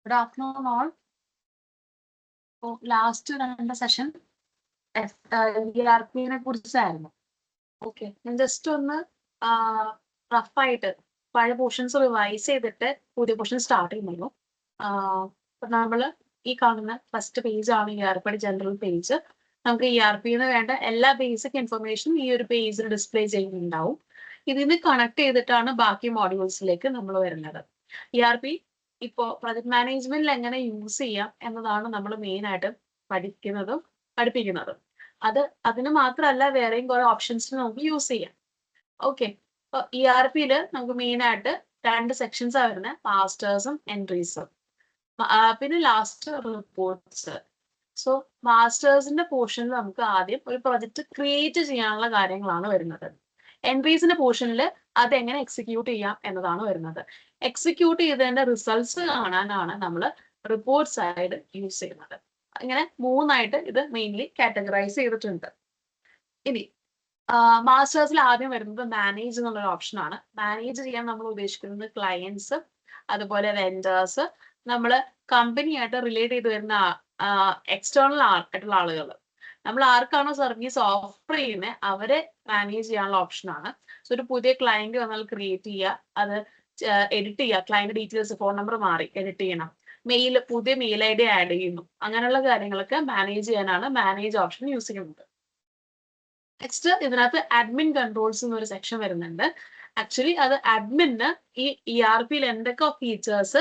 Good afternoon, all. So, last രണ്ട് session ERP-നെ കുറിച്ചായിരുന്നു. Okay, ഞാൻ ജസ്റ്റ് ഒന്ന് റഫായിട്ട് പഴയ പോർഷൻസ് റിവൈസ് ചെയ്തിട്ട് പുതിയ പോർഷൻ സ്റ്റാർട്ട് ചെയ്യുന്നു. അപ്പൊ നമ്മള് ഈ കാണുന്ന ഫസ്റ്റ് പേജ് ആണ് ERP ജനറൽ പേജ്. നമുക്ക് ERP-ന് വേണ്ട എല്ലാ ബേസിക് ഇൻഫർമേഷനും ഈ ഒരു പേജിൽ ഡിസ്പ്ലേ ചെയ്യുന്നുണ്ടാവും. ഇതിന് കണക്ട് ചെയ്തിട്ടാണ് ബാക്കി മോഡ്യൂൾസിലേക്ക് നമ്മൾ വരുന്നത്. ERP ഇപ്പോ പ്രൊജക്ട് മാനേജ്മെന്റിൽ എങ്ങനെ യൂസ് ചെയ്യാം എന്നതാണ് നമ്മൾ മെയിൻ ആയിട്ട് പഠിപ്പിക്കുന്നതും. അതിന് മാത്രമല്ല വേറെയും കുറെ ഓപ്ഷൻസ് നമുക്ക് യൂസ് ചെയ്യാം. ഓക്കെ, അപ്പൊ ERP-ല് നമുക്ക് മെയിൻ ആയിട്ട് രണ്ട് സെക്ഷൻസ് ആ വരുന്നത്, മാസ്റ്റേഴ്സും എൻട്രീസും. പിന്നെ ലാസ്റ്റ് റിപ്പോർട്ട്സ്. സോ മാസ്റ്റേഴ്സിന്റെ പോർഷനിൽ നമുക്ക് ആദ്യം ഒരു പ്രൊജക്ട് ക്രിയേറ്റ് ചെയ്യാനുള്ള കാര്യങ്ങളാണ് വരുന്നത്. എൻട്രീസിന്റെ പോർഷനിൽ അത് എങ്ങനെ എക്സിക്യൂട്ട് ചെയ്യാം എന്നതാണ് വരുന്നത്. എക്സിക്യൂട്ട് ചെയ്തതിന്റെ റിസൾട്ട്സ് കാണാനാണ് നമ്മൾ റിപ്പോർട്ട് സൈഡ് യൂസ് ചെയ്യുന്നത്. ഇങ്ങനെ മൂന്നായിട്ട് ഇത് മെയിൻലി കാറ്റഗറൈസ് ചെയ്തിട്ടുണ്ട്. ഇനി മാസ്റ്റേഴ്സിൽ ആദ്യം വരുന്നത് മാനേജ് എന്നുള്ളൊരു ഓപ്ഷനാണ്. മാനേജ് ചെയ്യാൻ നമ്മൾ ഉദ്ദേശിക്കുന്നത് ക്ലയൻസ്, അതുപോലെ വെൻഡേഴ്സ്, നമ്മൾ കമ്പനിയായിട്ട് റിലേറ്റ് ചെയ്ത് വരുന്ന എക്സ്റ്റേണൽ ആയിട്ടുള്ള ആളുകൾ. നമ്മൾ ആർക്കാണോ സർവീസ് ഓഫർ ചെയ്യുന്നത് അവരെ മാനേജ് ചെയ്യാനുള്ള ഓപ്ഷനാണ്. സോ ഒരു പുതിയ ക്ലയന്റ് വന്നാൽ ക്രിയേറ്റ് ചെയ്യുക, അത് എഡിറ്റ് ചെയ്യുക, ക്ലയന്റ് ഡീറ്റെയിൽസ്, ഫോൺ നമ്പർ മാറി എഡിറ്റ് ചെയ്യണം, പുതിയ മെയിൽ ID ആഡ് ചെയ്യുന്നു, അങ്ങനെയുള്ള കാര്യങ്ങളൊക്കെ മാനേജ് ചെയ്യാനാണ് മാനേജ് ഓപ്ഷൻ യൂസ് ചെയ്യുന്നത്. നെക്സ്റ്റ് ഇതിനകത്ത് അഡ്മിൻ കൺട്രോൾസ് എന്നൊരു സെക്ഷൻ വരുന്നുണ്ട്. ആക്ച്വലി അത് അഡ്മിന് ഈ ERP-യിൽ എന്തൊക്കെ ഫീച്ചേഴ്സ്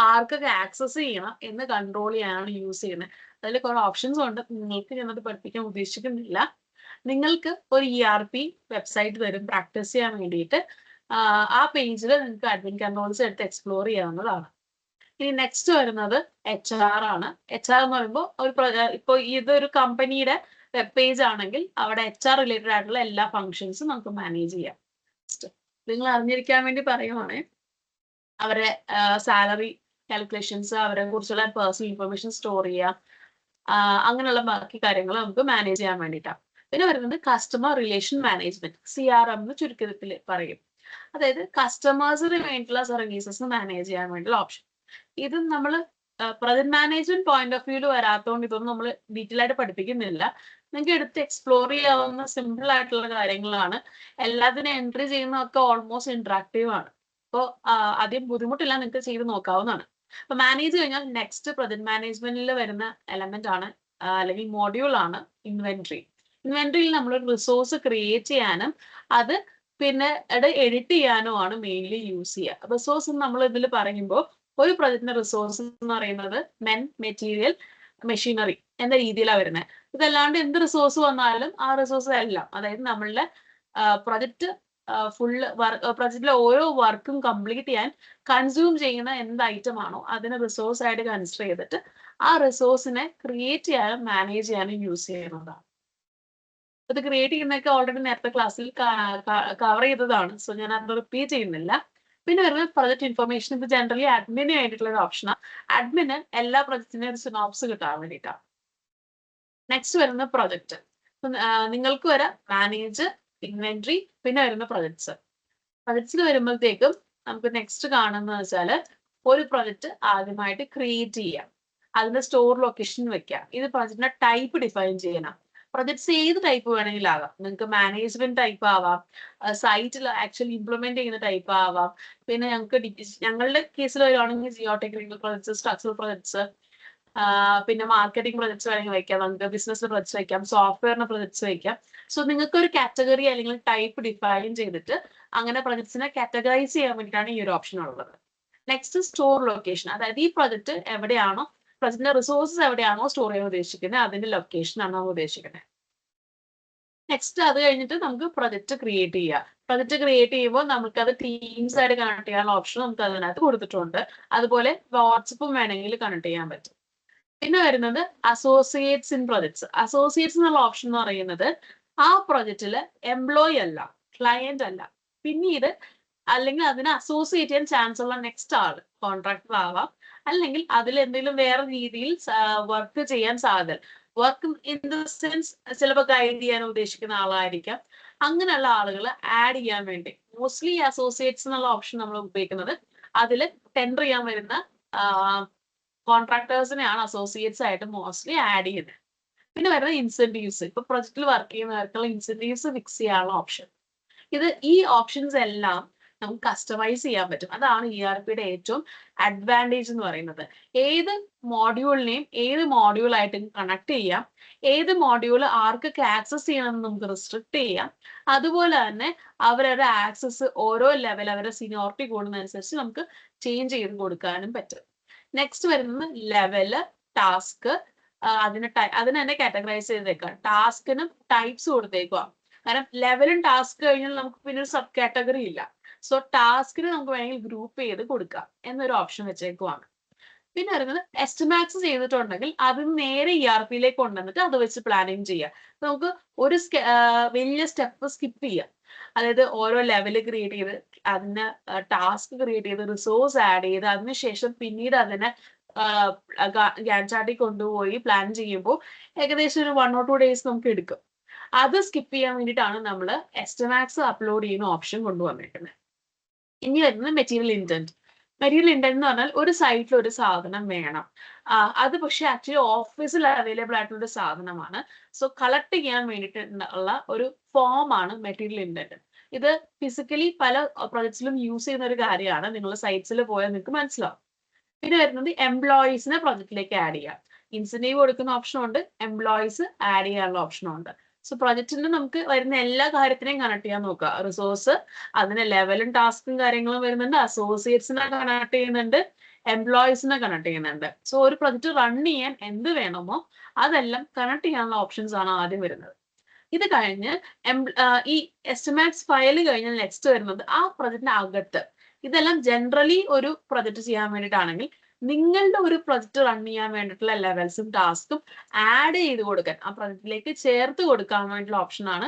ആർക്കൊക്കെ ആക്സസ് ചെയ്യണം എന്ന് കൺട്രോൾ ചെയ്യാനാണ് യൂസ് ചെയ്യുന്നത്. അതിൽ കുറെ ഓപ്ഷൻസ് ഉണ്ട്, നിങ്ങൾക്ക് ഞാനത് പഠിപ്പിക്കാൻ ഉദ്ദേശിക്കുന്നില്ല. നിങ്ങൾക്ക് ഒരു ERP വെബ്സൈറ്റ് തരും പ്രാക്ടീസ് ചെയ്യാൻ വേണ്ടിയിട്ട്. ആ പേജിൽ നിങ്ങൾക്ക് അഡ്മിൻ കൺട്രോൾസ് എടുത്ത് എക്സ്പ്ലോർ ചെയ്യാവുന്നതാണ്. ഇനി നെക്സ്റ്റ് വരുന്നത് HR ആണ്. HR എന്ന് പറയുമ്പോൾ ഇപ്പോൾ ഇതൊരു കമ്പനിയുടെ വെബ് പേജ് ആണെങ്കിൽ അവിടെ HR റിലേറ്റഡ് ആയിട്ടുള്ള എല്ലാ ഫങ്ഷൻസും നമുക്ക് മാനേജ് ചെയ്യാം. നിങ്ങൾ അറിഞ്ഞിരിക്കാൻ വേണ്ടി പറയുവാണ്, അവരെ സാലറി കാൽക്കുലേഷൻസ്, അവരെ കുറിച്ചുള്ള പേഴ്സണൽ ഇൻഫർമേഷൻ സ്റ്റോർ ചെയ്യാം, അങ്ങനെയുള്ള ബാക്കി കാര്യങ്ങൾ നമുക്ക് മാനേജ് ചെയ്യാൻ വേണ്ടിയിട്ടാണ്. പിന്നെ വരുന്നത് കസ്റ്റമർ റിലേഷൻ മാനേജ്മെന്റ്, CRM എന്ന് ചുരുക്കത്തിൽ പറയും. അതായത് കസ്റ്റമേഴ്സിന് വേണ്ടിയിട്ടുള്ള സർവീസസ് മാനേജ് ചെയ്യാൻ വേണ്ടിയുള്ള ഓപ്ഷൻ. ഇത് നമ്മൾ പ്രൊജക്ട് മാനേജ്മെന്റ് പോയിന്റ് ഓഫ് വ്യൂല് വരാത്തതുകൊണ്ട് ഇതൊന്നും നമ്മൾ ഡീറ്റെയിൽ ആയിട്ട് പഠിപ്പിക്കുന്നില്ല. നിങ്ങൾക്ക് എടുത്ത് എക്സ്പ്ലോർ ചെയ്യാവുന്ന സിമ്പിൾ ആയിട്ടുള്ള കാര്യങ്ങളാണ്. എല്ലാത്തിനും എൻട്രി ചെയ്യുന്നതൊക്കെ ഓൾമോസ്റ്റ് ഇന്ററാക്റ്റീവ് ആണ്. അപ്പോൾ ആദ്യം ബുദ്ധിമുട്ടില്ല, നിങ്ങൾക്ക് ചെയ്ത് നോക്കാവുന്നതാണ്. അപ്പൊ മാനേജ് കഴിഞ്ഞാൽ നെക്സ്റ്റ് പ്രൊജക്ട് മാനേജ്മെന്റിൽ വരുന്ന എലമെന്റ് ആണ് അല്ലെങ്കിൽ മോഡ്യൂൾ ആണ് ഇൻവെന്ററി. ഇൻവെന്ററിയിൽ നമ്മൾ ഒരു റിസോഴ്സ് ക്രിയേറ്റ് ചെയ്യാനും അത് പിന്നെ എഡിറ്റ് ചെയ്യാനും ആണ് മെയിൻലി യൂസ് ചെയ്യുക. റിസോഴ്സ് നമ്മൾ ഇതിൽ പറയുമ്പോൾ ഒരു പ്രൊജക്ടിന്റെ റിസോഴ്സ് എന്ന് പറയുന്നത് മെറ്റീരിയൽ, മെഷീനറി എന്ന രീതിയിലാണ് വരുന്നത്. ഇതല്ലാണ്ട് എന്ത് റിസോഴ്സ് വന്നാലും ആ റിസോഴ്സ് എല്ലാം, അതായത് നമ്മളുടെ പ്രൊജക്ട് പ്രൊജക്റ്റിലെ ഓരോ വർക്കും കംപ്ലീറ്റ് ചെയ്യാൻ കൺസ്യൂം ചെയ്യുന്ന എന്ത് ഐറ്റം ആണോ അതിനെ റിസോഴ്സ് ആയിട്ട് കൺസിഡർ ചെയ്തിട്ട് ആ റിസോഴ്സിനെ ക്രിയേറ്റ് ചെയ്യാനും മാനേജ് ചെയ്യാനും യൂസ് ചെയ്യുന്നതാണ്. ഇത് ക്രിയേറ്റ് ചെയ്യുന്നതൊക്കെ ഓൾറെഡി നേരത്തെ ക്ലാസ്സിൽ കവർ ചെയ്തതാണ്. സോ ഞാൻ അത് റിപ്പീറ്റ് ചെയ്യുന്നില്ല. പിന്നെ വരുന്നത് പ്രൊജക്ട് ഇൻഫർമേഷൻ. ഇത് ജനറലി അഡ്മിന് വേണ്ടിയിട്ടുള്ള ഒരു ഓപ്ഷനാണ്. അഡ്മിന് എല്ലാ പ്രൊജക്റ്റിനും ഒരു സിനോപ്സ് കിട്ടാൻ വേണ്ടിയിട്ടാണ്. നെക്സ്റ്റ് വരുന്ന പ്രൊജക്ട്. നിങ്ങൾക്ക് വരാം മാനേജ്, ഇൻവെന്ററി, പിന്നെ വരുന്ന പ്രൊജക്ട്സ്. പ്രൊജക്ട്സിൽ വരുമ്പോഴത്തേക്കും നമുക്ക് നെക്സ്റ്റ് കാണുന്നത് വെച്ചാൽ ഒരു പ്രൊജക്ട് ആദ്യമായിട്ട് ക്രിയേറ്റ് ചെയ്യാം, അതിന്റെ സ്റ്റോർ ലൊക്കേഷൻ വെക്കാം, ഇത് പ്രൊജക്ടിന്റെ ടൈപ്പ് ഡിഫൈൻ ചെയ്യണം. പ്രൊജക്ട്സ് ഏത് ടൈപ്പ് വേണമെങ്കിലും ആവാം. നിങ്ങൾക്ക് മാനേജ്മെന്റ് ടൈപ്പ് ആവാം, സൈറ്റിൽ ആക്ച്വലി ഇംപ്ലിമെന്റ് ചെയ്യുന്ന ടൈപ്പ് ആവാം. പിന്നെ ഞങ്ങളുടെ കേസിൽ വരുവാണെങ്കിൽ Jio technical projects, structural projects, പിന്നെ മാർക്കറ്റിംഗ് പ്രൊജക്ട്സ് വേണമെങ്കിൽ വയ്ക്കാം, നമുക്ക് ബിസിനസ് പ്രൊജക്ട്സ് വയ്ക്കാം, സോഫ്റ്റ്വെയറിന് പ്രൊജക്ട്സ് വയ്ക്കാം. സോ നിങ്ങൾക്ക് ഒരു കാറ്റഗറി അല്ലെങ്കിൽ ടൈപ്പ് ഡിഫൈൻ ചെയ്തിട്ട് അങ്ങനെ പ്രൊജക്ട്സിനെ കാറ്റഗറൈസ് ചെയ്യാൻ വേണ്ടിയിട്ടാണ് ഈ ഒരു ഓപ്ഷൻ ഉള്ളത്. നെക്സ്റ്റ് സ്റ്റോർ ലൊക്കേഷൻ, അതായത് ഈ പ്രൊജക്ട് എവിടെയാണോ, പ്രൊജക്ടിന്റെ റിസോഴ്സസ് എവിടെയാണോ സ്റ്റോർ ചെയ്യാൻ ഉദ്ദേശിക്കുന്നത് അതിന്റെ ലൊക്കേഷൻ ആണ് നമ്മൾ ഉദ്ദേശിക്കുന്നത്. നെക്സ്റ്റ് അത് കഴിഞ്ഞിട്ട് നമുക്ക് പ്രൊജക്ട് ക്രിയേറ്റ് ചെയ്യാം. പ്രൊജക്ട് ക്രിയേറ്റ് ചെയ്യുമ്പോൾ നമുക്കത് ടീംസ് ആയിട്ട് കണക്ട് ചെയ്യാനുള്ള ഓപ്ഷൻ നമുക്ക് അതിനകത്ത് കൊടുത്തിട്ടുണ്ട്. അതുപോലെ വാട്സപ്പും വേണമെങ്കിൽ കണക്ട് ചെയ്യാൻ പറ്റും. പിന്നെ വരുന്നത് അസോസിയേറ്റ്സ് ഇൻ പ്രൊജക്ട്സ്. അസോസിയേറ്റ്സ് എന്നുള്ള ഓപ്ഷൻ എന്ന് പറയുന്നത് ആ പ്രൊജക്റ്റില് എംപ്ലോയി അല്ല, ക്ലയന്റ് അല്ല, പിന്നീട് അല്ലെങ്കിൽ അതിനെ അസോസിയേറ്റ് ചെയ്യാൻ ചാൻസ് ഉള്ള നെക്സ്റ്റ് ആള് കോൺട്രാക്ടർ ആവാം, അല്ലെങ്കിൽ അതിൽ എന്തെങ്കിലും വേറെ രീതിയിൽ വർക്ക് ചെയ്യാൻ സാധ്യത, വർക്ക് ഇൻ ദ സെൻസ് ചിലപ്പോൾ ഗൈഡ് ചെയ്യാൻ ഉദ്ദേശിക്കുന്ന ആളായിരിക്കാം. അങ്ങനെയുള്ള ആളുകൾ ആഡ് ചെയ്യാൻ വേണ്ടി മോസ്റ്റ്ലി അസോസിയേറ്റ്സ് എന്നുള്ള ഓപ്ഷൻ നമ്മൾ ഉപയോഗിക്കുന്നത് അതിൽ ടെൻഡർ ചെയ്യാൻ വരുന്ന കോൺട്രാക്ടേഴ്സിനെയാണ് അസോസിയേറ്റ്സ് ആയിട്ട് മോസ്റ്റ്ലി ആഡ് ചെയ്യുന്നത്. പിന്നെ വരുന്നത് ഇൻസെന്റീവ്സ്. ഇപ്പൊ പ്രൊജക്റ്റിൽ വർക്ക് ചെയ്യുന്നവർക്കുള്ള ഇൻസെന്റീവ്സ് ഫിക്സ് ചെയ്യാനുള്ള ഓപ്ഷൻ. ഈ ഓപ്ഷൻസ് എല്ലാം നമുക്ക് കസ്റ്റമൈസ് ചെയ്യാൻ പറ്റും. അതാണ് ERPയുടെ ഏറ്റവും അഡ്വാൻറ്റേജ് എന്ന് പറയുന്നത്. ഏത് മോഡ്യൂളിനെയും ഏത് മോഡ്യൂളായിട്ടും കണക്ട് ചെയ്യാം. ഏത് മോഡ്യൂൾ ആർക്കൊക്കെ ആക്സസ് ചെയ്യണമെന്ന് നമുക്ക് റെസ്ട്രിക്ട് ചെയ്യാം. അതുപോലെ തന്നെ അവരുടെ ആക്സസ് ഓരോ ലെവൽ അവരുടെ സീനിയോറിറ്റി കൂടുന്നതനുസരിച്ച് നമുക്ക് ചേഞ്ച് ചെയ്ത് കൊടുക്കാനും പറ്റും. നെക്സ്റ്റ് വരുന്നത് ലെവല്, ടാസ്ക്. അതിന് തന്നെ കാറ്റഗറൈസ് ചെയ്തേക്കാം. ടാസ്കിനും ടൈപ്സ് കൊടുത്തേക്കുക. കാരണം ലെവലും ടാസ്ക് കഴിഞ്ഞാൽ നമുക്ക് പിന്നെ ഒരു സബ് കാറ്റഗറി ഇല്ല. സോ ടാസ്കിന് നമുക്ക് വേണമെങ്കിൽ ഗ്രൂപ്പ് ചെയ്ത് കൊടുക്കാം എന്നൊരു ഓപ്ഷൻ വെച്ചേക്കുവാണ്. പിന്നെ വരുന്നത് എസ്റ്റിമാക്സ് ചെയ്തിട്ടുണ്ടെങ്കിൽ അത് നേരെ ERPയിലേക്ക് കൊണ്ടുവന്നിട്ട് അത് വെച്ച് പ്ലാനിങ് ചെയ്യാം. നമുക്ക് ഒരു വലിയ സ്റ്റെപ്പ് സ്കിപ്പ് ചെയ്യാം. അതായത് ഓരോ ലെവല് ക്രിയേറ്റ് ചെയ്ത് അതിന് ടാസ്ക് ക്രിയേറ്റ് ചെയ്ത് റിസോഴ്സ് ആഡ് ചെയ്ത് അതിനുശേഷം പിന്നീട് അതിനെ ഗാന്റ് ചാർട്ടിൽ കൊണ്ടുപോയി പ്ലാൻ ചെയ്യുമ്പോൾ ഏകദേശം ഒരു 1 or 2 days നമുക്ക് എടുക്കും. അത് സ്കിപ്പ് ചെയ്യാൻ വേണ്ടിയിട്ടാണ് നമ്മൾ എസ്റ്റിമാക്സ് അപ്ലോഡ് ചെയ്യുന്ന ഓപ്ഷൻ കൊണ്ടുവന്നിരിക്കുന്നത്. ഇനി വരുന്നത് മെറ്റീരിയൽ ഇന്റന്റ്. മെറ്റീരിയൽ ഇന്റന്റ് എന്ന് പറഞ്ഞാൽ ഒരു സൈറ്റിൽ ഒരു സാധനം വേണം. അത് പക്ഷെ ആക്ച്വലി ഓഫീസിൽ അവൈലബിൾ ആയിട്ടുള്ള ഒരു സാധനമാണ്. സോ കളക്ട് ചെയ്യാൻ വേണ്ടിയിട്ടുള്ള ഒരു ഫോമാണ് മെറ്റീരിയൽ ഇന്റന്റ്. ഇത് ഫിസിക്കലി പല പ്രൊജക്ട്സിലും യൂസ് ചെയ്യുന്ന ഒരു കാര്യമാണ്. നിങ്ങളുടെ സൈറ്റ്സിൽ പോയാൽ നിങ്ങൾക്ക് മനസ്സിലാവും. പിന്നെ വരുന്നത് എംപ്ലോയീസിനെ പ്രൊജക്റ്റിലേക്ക് ആഡ് ചെയ്യാം. ഇൻസെന്റീവ് കൊടുക്കുന്ന ഓപ്ഷനും ഉണ്ട്, എംപ്ലോയീസ് ആഡ് ചെയ്യാനുള്ള ഓപ്ഷനും ഉണ്ട്. സോ പ്രൊജക്റ്റിന് നമുക്ക് വരുന്ന എല്ലാ കാര്യത്തിനെയും കണക്ട് ചെയ്യാൻ നോക്കുക. റിസോഴ്സ്, അതിന് ലെവലും ടാസ്കും കാര്യങ്ങളും വരുന്നുണ്ട്, അസോസിയേറ്റ്സിനെ കണക്ട് ചെയ്യുന്നുണ്ട്, എംപ്ലോയീസിനെ കണക്ട് ചെയ്യുന്നുണ്ട്. സോ ഒരു പ്രൊജക്റ്റ് റൺ ചെയ്യാൻ എന്ത് വേണമോ അതെല്ലാം കണക്ട് ചെയ്യാനുള്ള ഓപ്ഷൻസ് ആണ് ആദ്യം വരുന്നത്. ഇത് കഴിഞ്ഞ് ഈ എസ്റ്റിമാക്സ് ഫയൽ കഴിഞ്ഞാൽ നെക്സ്റ്റ് വരുന്നത് ആ പ്രൊജക്റ്റിന്റെ അകത്ത്. ഇതെല്ലാം ജനറലി ഒരു പ്രൊജക്റ്റ് ചെയ്യാൻ വേണ്ടിയിട്ടാണെങ്കിൽ നിങ്ങളുടെ ഒരു പ്രൊജക്റ്റ് റൺ ചെയ്യാൻ വേണ്ടിയിട്ടുള്ള ലെവൽസും ടാസ്കും ആഡ് ചെയ്ത് കൊടുക്കാൻ, ആ പ്രൊജക്റ്റിലേക്ക് ചേർത്ത് കൊടുക്കാൻ വേണ്ടിയിട്ടുള്ള ഓപ്ഷനാണ്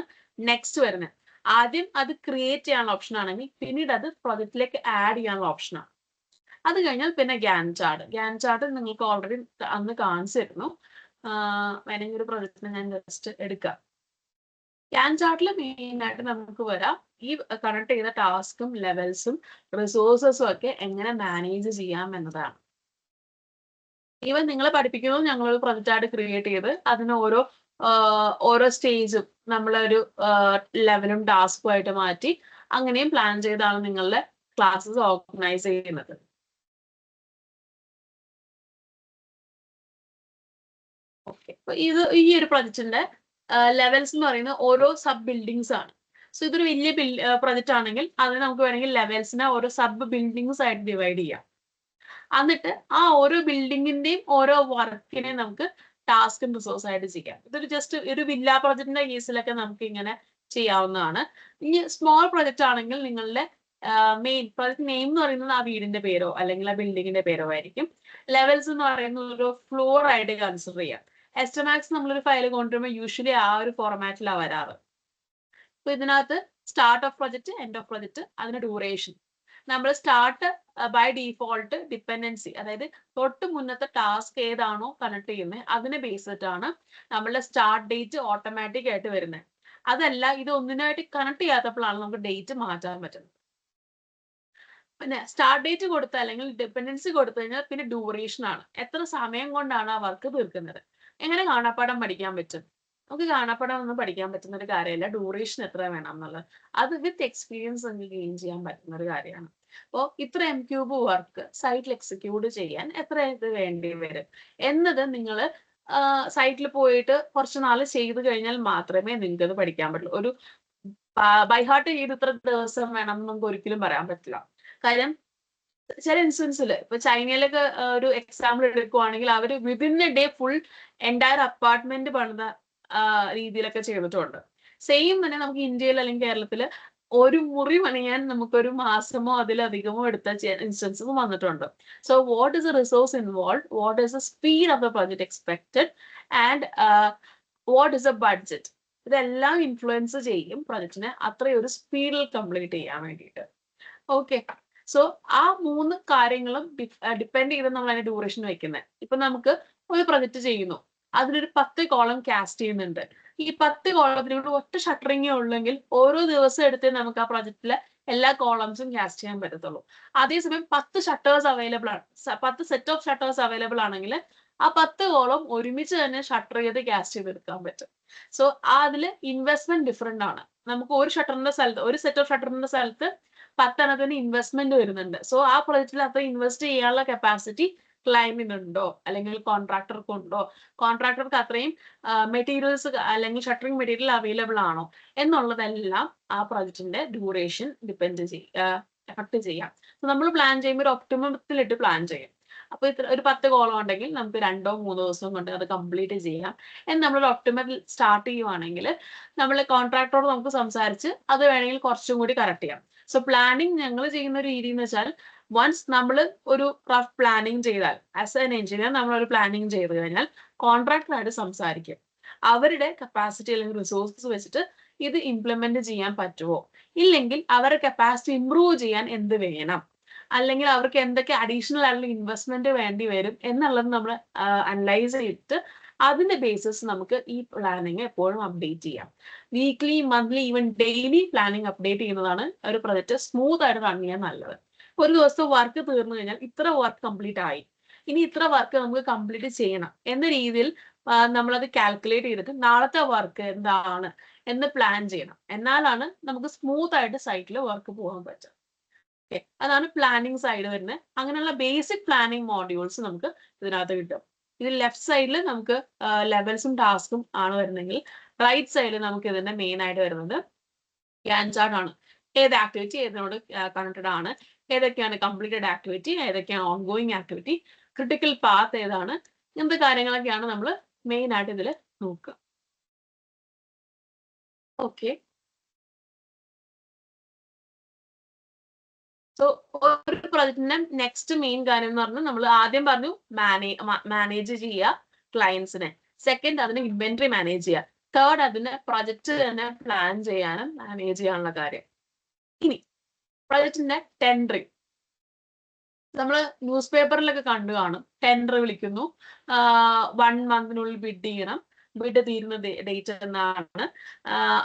നെക്സ്റ്റ് വരുന്നത്. ആദ്യം അത് ക്രിയേറ്റ് ചെയ്യാനുള്ള ഓപ്ഷൻ ആണെങ്കിൽ പിന്നീട് അത് പ്രൊജക്റ്റിലേക്ക് ആഡ് ചെയ്യാനുള്ള ഓപ്ഷനാണ്. അത് കഴിഞ്ഞാൽ പിന്നെ ഗാന്റ് ചാർട്ട്. ഗാന്റ് ചാർട്ട് നിങ്ങൾക്ക് ഓൾറെഡി അന്ന് കാണിച്ചിരുന്നു. വേണമെങ്കിൽ ഒരു പ്രൊജക്റ്റിന് ഞാൻ ജസ്റ്റ് എടുക്കാം. ഗാന്റ് ചാർട്ടിൽ മെയിൻ ആയിട്ട് നമുക്ക് വരാം ഈ കണക്ട് ചെയ്ത ടാസ്കും ലെവൽസും റിസോഴ്സസും ഒക്കെ എങ്ങനെ മാനേജ് ചെയ്യാം എന്നതാണ്. ഈവൻ നിങ്ങളെ പഠിപ്പിക്കുന്നത് ഞങ്ങളൊരു പ്രൊജക്റ്റ് ആയിട്ട് ക്രിയേറ്റ് ചെയ്ത് അതിന് ഓരോ സ്റ്റേജും നമ്മളൊരു ലെവലും ടാസ്കും ആയിട്ട് മാറ്റി അങ്ങനെയും പ്ലാൻ ചെയ്താണ് നിങ്ങളുടെ ക്ലാസ്സസ് ഓർഗനൈസ് ചെയ്യുന്നത്. ഓക്കെ, അപ്പൊ ഈ ഒരു പ്രൊജക്റ്റിന്റെ ലെവൽസ് എന്ന് പറയുന്നത് ഓരോ സബ് ബിൽഡിങ്സ് ആണ്. സോ ഇതൊരു വലിയ പ്രൊജക്റ്റ് ആണെങ്കിൽ അതിന് നമുക്ക് വേണമെങ്കിൽ ലെവൽസിനെ ഓരോ സബ് ബിൽഡിങ്സ് ആയിട്ട് ഡിവൈഡ് ചെയ്യാം. എന്നിട്ട് ആ ഓരോ ബിൽഡിങ്ങിന്റെയും ഓരോ വർക്കിനെ നമുക്ക് ടാസ്ക് റിസോഴ്സ് ആയിട്ട് ചെയ്യാം. ഇതൊരു ജസ്റ്റ് ഒരു വില്ല പ്രൊജക്റ്റിന്റെ കേസിലൊക്കെ നമുക്ക് ഇങ്ങനെ ചെയ്യാവുന്നതാണ്. ഇനി സ്മോൾ പ്രൊജക്റ്റ് ആണെങ്കിൽ നിങ്ങളുടെ മെയിൻ പ്രൊജക്ട് നെയിം എന്ന് പറയുന്നത് ആ വീടിന്റെ പേരോ അല്ലെങ്കിൽ ആ ബിൽഡിങ്ങിന്റെ പേരോ ആയിരിക്കും. ലെവൽസ് എന്ന് പറയുന്നത് ഒരു ഫ്ലോർ ആയിട്ട് കൺസിഡർ ചെയ്യാം. എസ്റ്റിമാക്സ് നമ്മളൊരു ഫയൽ കൊണ്ടുവരുമ്പോൾ യൂഷ്വലി ആ ഒരു ഫോർമാറ്റിലാണ് വരാറ്. അപ്പൊ ഇതിനകത്ത് start of project, end of project, അതിന്റെ ഡ്യൂറേഷൻ. നമ്മൾ സ്റ്റാർട്ട് ബൈ ഡീഫോൾട്ട് ഡിപ്പെൻഡൻസി, അതായത് തൊട്ട് മുന്നത്തെ ടാസ്ക് ഏതാണോ കണക്ട് ചെയ്യുന്നത് അതിനെ ബേസ് ചെയ്തിട്ടാണ് നമ്മളുടെ സ്റ്റാർട്ട് ഡേറ്റ് ഓട്ടോമാറ്റിക് ആയിട്ട് വരുന്നത്. അതല്ല ഇത് ഒന്നിനായിട്ട് കണക്ട് ചെയ്യാത്തപ്പോഴാണ് നമുക്ക് ഡേറ്റ് മാറ്റാൻ പറ്റുന്നത്. പിന്നെ സ്റ്റാർട്ട് ഡേറ്റ് കൊടുത്ത അല്ലെങ്കിൽ ഡിപ്പെൻഡൻസി കൊടുത്തു കഴിഞ്ഞാൽ പിന്നെ ഡ്യൂറേഷൻ ആണ്. എത്ര സമയം കൊണ്ടാണ് ആ വർക്ക് തീർക്കുന്നത്. എങ്ങനെ കാണാപ്പാഠം പഠിക്കാൻ പറ്റും? നമുക്ക് കാണാപ്പാഠം ഒന്നും പഠിക്കാൻ പറ്റുന്ന ഒരു കാര്യമല്ല ഡ്യൂറേഷൻ എത്ര വേണം എന്നുള്ളത്. അത് വിത്ത് എക്സ്പീരിയൻസ് നമുക്ക് ഗെയിൻ ചെയ്യാൻ പറ്റുന്ന ഒരു കാര്യമാണ്. അപ്പോൾ ഇത്ര M³ വർക്ക് സൈറ്റിൽ എക്സിക്യൂട്ട് ചെയ്യാൻ എത്ര ഇത് വേണ്ടി വരും എന്നത് നിങ്ങൾ സൈറ്റിൽ പോയിട്ട് കുറച്ച് നാൾ ചെയ്ത് കഴിഞ്ഞാൽ മാത്രമേ നിങ്ങൾക്ക് അത് പഠിക്കാൻ പറ്റുള്ളൂ. ഒരു ബൈഹാർട്ട് ചെയ്ത് ഇത്ര ദിവസം വേണം എന്ന് നമുക്ക് ഒരിക്കലും പറയാൻ പറ്റില്ല. കാര്യം ചില ഇൻസ്റ്റൻസിൽ ഇപ്പൊ ചൈനയിലൊക്കെ ഒരു എക്സാമ്പിൾ എടുക്കുവാണെങ്കിൽ അവർ within a day full entire apartment പണിത രീതിയിലൊക്കെ ചെയ്തിട്ടുണ്ട്. സെയിം തന്നെ നമുക്ക് ഇന്ത്യയിൽ അല്ലെങ്കിൽ കേരളത്തിൽ ഒരു മുറി പണിയാൻ നമുക്കൊരു മാസമോ അതിലധികമോ എടുത്ത ഇൻസ്റ്റൻസും വന്നിട്ടുണ്ട്. So what is A resource involve, what is A speed of the project expected and what is A budget, ഇതെല്ലാം ഇൻഫ്ലുവൻസ് ചെയ്യും പ്രൊജക്റ്റിനെ അത്രയൊരു സ്പീഡിൽ കംപ്ലീറ്റ് ചെയ്യാൻ വേണ്ടിയിട്ട്. ഓക്കെ, സോ ആ 3 കാര്യങ്ങളും ഡിപ്പെൻഡ് ചെയ്ത് നമ്മൾ അതിന്റെ ഡ്യൂറേഷൻ വെക്കുന്നത്. ഇപ്പൊ നമുക്ക് ഒരു പ്രൊജക്ട് ചെയ്യുന്നു, അതിലൊരു 10 കോളം കാസ്റ്റ് ചെയ്യുന്നുണ്ട്. ഈ 10 കോളത്തിനോട് ഒറ്റ ഷട്ടറിങ്ങേ ഉള്ളെങ്കിൽ ഓരോ ദിവസം എടുത്ത് നമുക്ക് ആ പ്രൊജക്റ്റിലെ എല്ലാ കോളംസും കാസ്റ്റ് ചെയ്യാൻ പറ്റത്തുള്ളൂ. അതേസമയം 10 ഷട്ടേഴ്സ് അവൈലബിൾ ആണ്, 10 സെറ്റ് ഓഫ് ഷട്ടേഴ്സ് അവൈലബിൾ ആണെങ്കിൽ ആ 10 കോളം ഒരുമിച്ച് തന്നെ ഷട്ടർ ചെയ്ത് കാസ്റ്റ് ചെയ്തെടുക്കാൻ പറ്റും. സോ അതിൽ ഇൻവെസ്റ്റ്മെന്റ് ഡിഫറെന്റ് ആണ്. നമുക്ക് ഒരു ഷട്ടറിന്റെ സ്ഥലത്ത്, ഒരു സെറ്റ് ഓഫ് ഷട്ടറിന്റെ സ്ഥലത്ത് 10 എണ്ണത്തിന് ഇൻവെസ്റ്റ്മെന്റ് വരുന്നുണ്ട്. സോ ആ പ്രൊജക്റ്റിൽ അത്ര ഇൻവെസ്റ്റ് ചെയ്യാനുള്ള കപ്പാസിറ്റി ക്ലൈന്റിനുണ്ടോ അല്ലെങ്കിൽ കോൺട്രാക്ടർക്ക് ഉണ്ടോ, കോൺട്രാക്ടർക്ക് അത്രയും മെറ്റീരിയൽസ് അല്ലെങ്കിൽ ഷട്ടറിംഗ് മെറ്റീരിയൽ അവൈലബിൾ ആണോ എന്നുള്ളതെല്ലാം ആ പ്രൊജക്റ്റിന്റെ ഡ്യൂറേഷൻ ഡിപ്പെൻഡ് എഫക്ട് ചെയ്യാം. നമ്മൾ പ്ലാൻ ചെയ്യുമ്പോൾ ഒരു ഒപ്റ്റിമത്തിലിട്ട് പ്ലാൻ ചെയ്യും. അപ്പൊ ഇത്ര ഒരു 10 കോളം ഉണ്ടെങ്കിൽ നമുക്ക് 2-3 ദിവസം കൊണ്ട് അത് കംപ്ലീറ്റ് ചെയ്യാം എന്ന് നമ്മളൊരു ഒപ്റ്റിമൽ സ്റ്റാർട്ട് ചെയ്യുവാണെങ്കിൽ നമ്മൾ കോൺട്രാക്ടറോട് നമുക്ക് സംസാരിച്ച് അത് വേണമെങ്കിൽ കുറച്ചും കൂടി കറക്റ്റ് ചെയ്യാം. സോ പ്ലാനിങ് ഞങ്ങൾ ചെയ്യുന്ന ഒരു രീതി എന്ന് വെച്ചാൽ, വൺസ് നമ്മൾ ഒരു റഫ് പ്ലാനിങ് ചെയ്താൽ, ആസ് എൻ എഞ്ചിനീയർ നമ്മൾ ഒരു പ്ലാനിങ് ചെയ്ത് കഴിഞ്ഞാൽ കോൺട്രാക്ടറായിട്ട് സംസാരിക്കും. അവരുടെ കപ്പാസിറ്റി അല്ലെങ്കിൽ റിസോഴ്സസ് വെച്ചിട്ട് ഇത് ഇംപ്ലിമെന്റ് ചെയ്യാൻ പറ്റുമോ, ഇല്ലെങ്കിൽ അവരുടെ കപ്പാസിറ്റി ഇംപ്രൂവ് ചെയ്യാൻ എന്ത് വേണം, അല്ലെങ്കിൽ അവർക്ക് എന്തൊക്കെ അഡീഷണൽ ആയിട്ടുള്ള ഇൻവെസ്റ്റ്മെന്റ് വേണ്ടി വരും എന്നുള്ളത് നമ്മൾ അനലൈസ് ചെയ്തിട്ട് അതിന്റെ ബേസിസ് നമുക്ക് ഈ പ്ലാനിങ് എപ്പോഴും അപ്ഡേറ്റ് ചെയ്യാം. Weekly, monthly, even daily planning update ചെയ്യുന്നതാണ് ഒരു പ്രൊജക്ട് സ്മൂത്ത് ആയിട്ട് റൺ ചെയ്യാൻ നല്ലത്. ഒരു ദിവസത്തെ വർക്ക് തീർന്നു കഴിഞ്ഞാൽ ഇത്ര വർക്ക് കംപ്ലീറ്റ് ആയി, ഇനി ഇത്ര വർക്ക് നമുക്ക് കംപ്ലീറ്റ് ചെയ്യണം എന്ന രീതിയിൽ നമ്മളത് കാൽക്കുലേറ്റ് ചെയ്തിട്ട് നാളത്തെ വർക്ക് എന്താണ് എന്ന് പ്ലാൻ ചെയ്യണം. എന്നാലാണ് നമുക്ക് സ്മൂത്ത് ആയിട്ട് സൈറ്റിൽ വർക്ക് പോകാൻ പറ്റുക. ഓക്കെ, അതാണ് പ്ലാനിങ് സൈഡ് വരുന്നത്. അങ്ങനെയുള്ള ബേസിക് പ്ലാനിങ് മോഡ്യൂൾസ് നമുക്ക് ഇതിനകത്ത് കിട്ടും. ഇതിൽ ലെഫ്റ്റ് സൈഡിൽ നമുക്ക് ലെവൽസും ടാസ്കും ആണ് വരുന്നെങ്കിൽ, റൈറ്റ് സൈഡിൽ നമുക്ക് ഇതിന്റെ മെയിൻ ആയിട്ട് വരുന്നത് ഗ്യാൻ ചാർട്ട് ആണ്. ഏത് ആക്ടിവിറ്റി ഏതിനോട് കണക്റ്റഡ് ആണ്, ഏതൊക്കെയാണ് കംപ്ലീറ്റഡ് ആക്ടിവിറ്റി, ഏതൊക്കെയാണ് ഓൺഗോയിങ് ആക്ടിവിറ്റി, ക്രിട്ടിക്കൽ പാത്ത് ഏതാണ്, ഇങ്ങനത്തെ കാര്യങ്ങളൊക്കെയാണ് നമ്മൾ മെയിൻ ആയിട്ട് ഇതിൽ നോക്കുക. ഓക്കെ, സോ ഒരു പ്രൊജക്ടിന്റെ നെക്സ്റ്റ് മെയിൻ കാര്യം എന്ന് പറഞ്ഞാൽ, നമ്മൾ ആദ്യം പറഞ്ഞു മാനേജ് ചെയ്യുക ക്ലയൻസിനെ, സെക്കൻഡ് അതിന് ഇൻവെന്ററി മാനേജ് ചെയ്യുക, തേർഡ് അതിന്റെ പ്രൊജക്ട് തന്നെ പ്ലാൻ ചെയ്യാനും മാനേജ് ചെയ്യാനുള്ള കാര്യം. ഇനി പ്രൊജക്ടിന്റെ ടെൻഡറിങ്, നമ്മൾ ന്യൂസ് പേപ്പറിലൊക്കെ കണ്ടു കാണും. ടെൻഡർ വിളിക്കുന്നു, 1 മന്തിനുള്ളിൽ ബിഡ് ചെയ്യണം, ബിഡ് തീരുന്ന ഡേറ്റ് എന്നാണ്,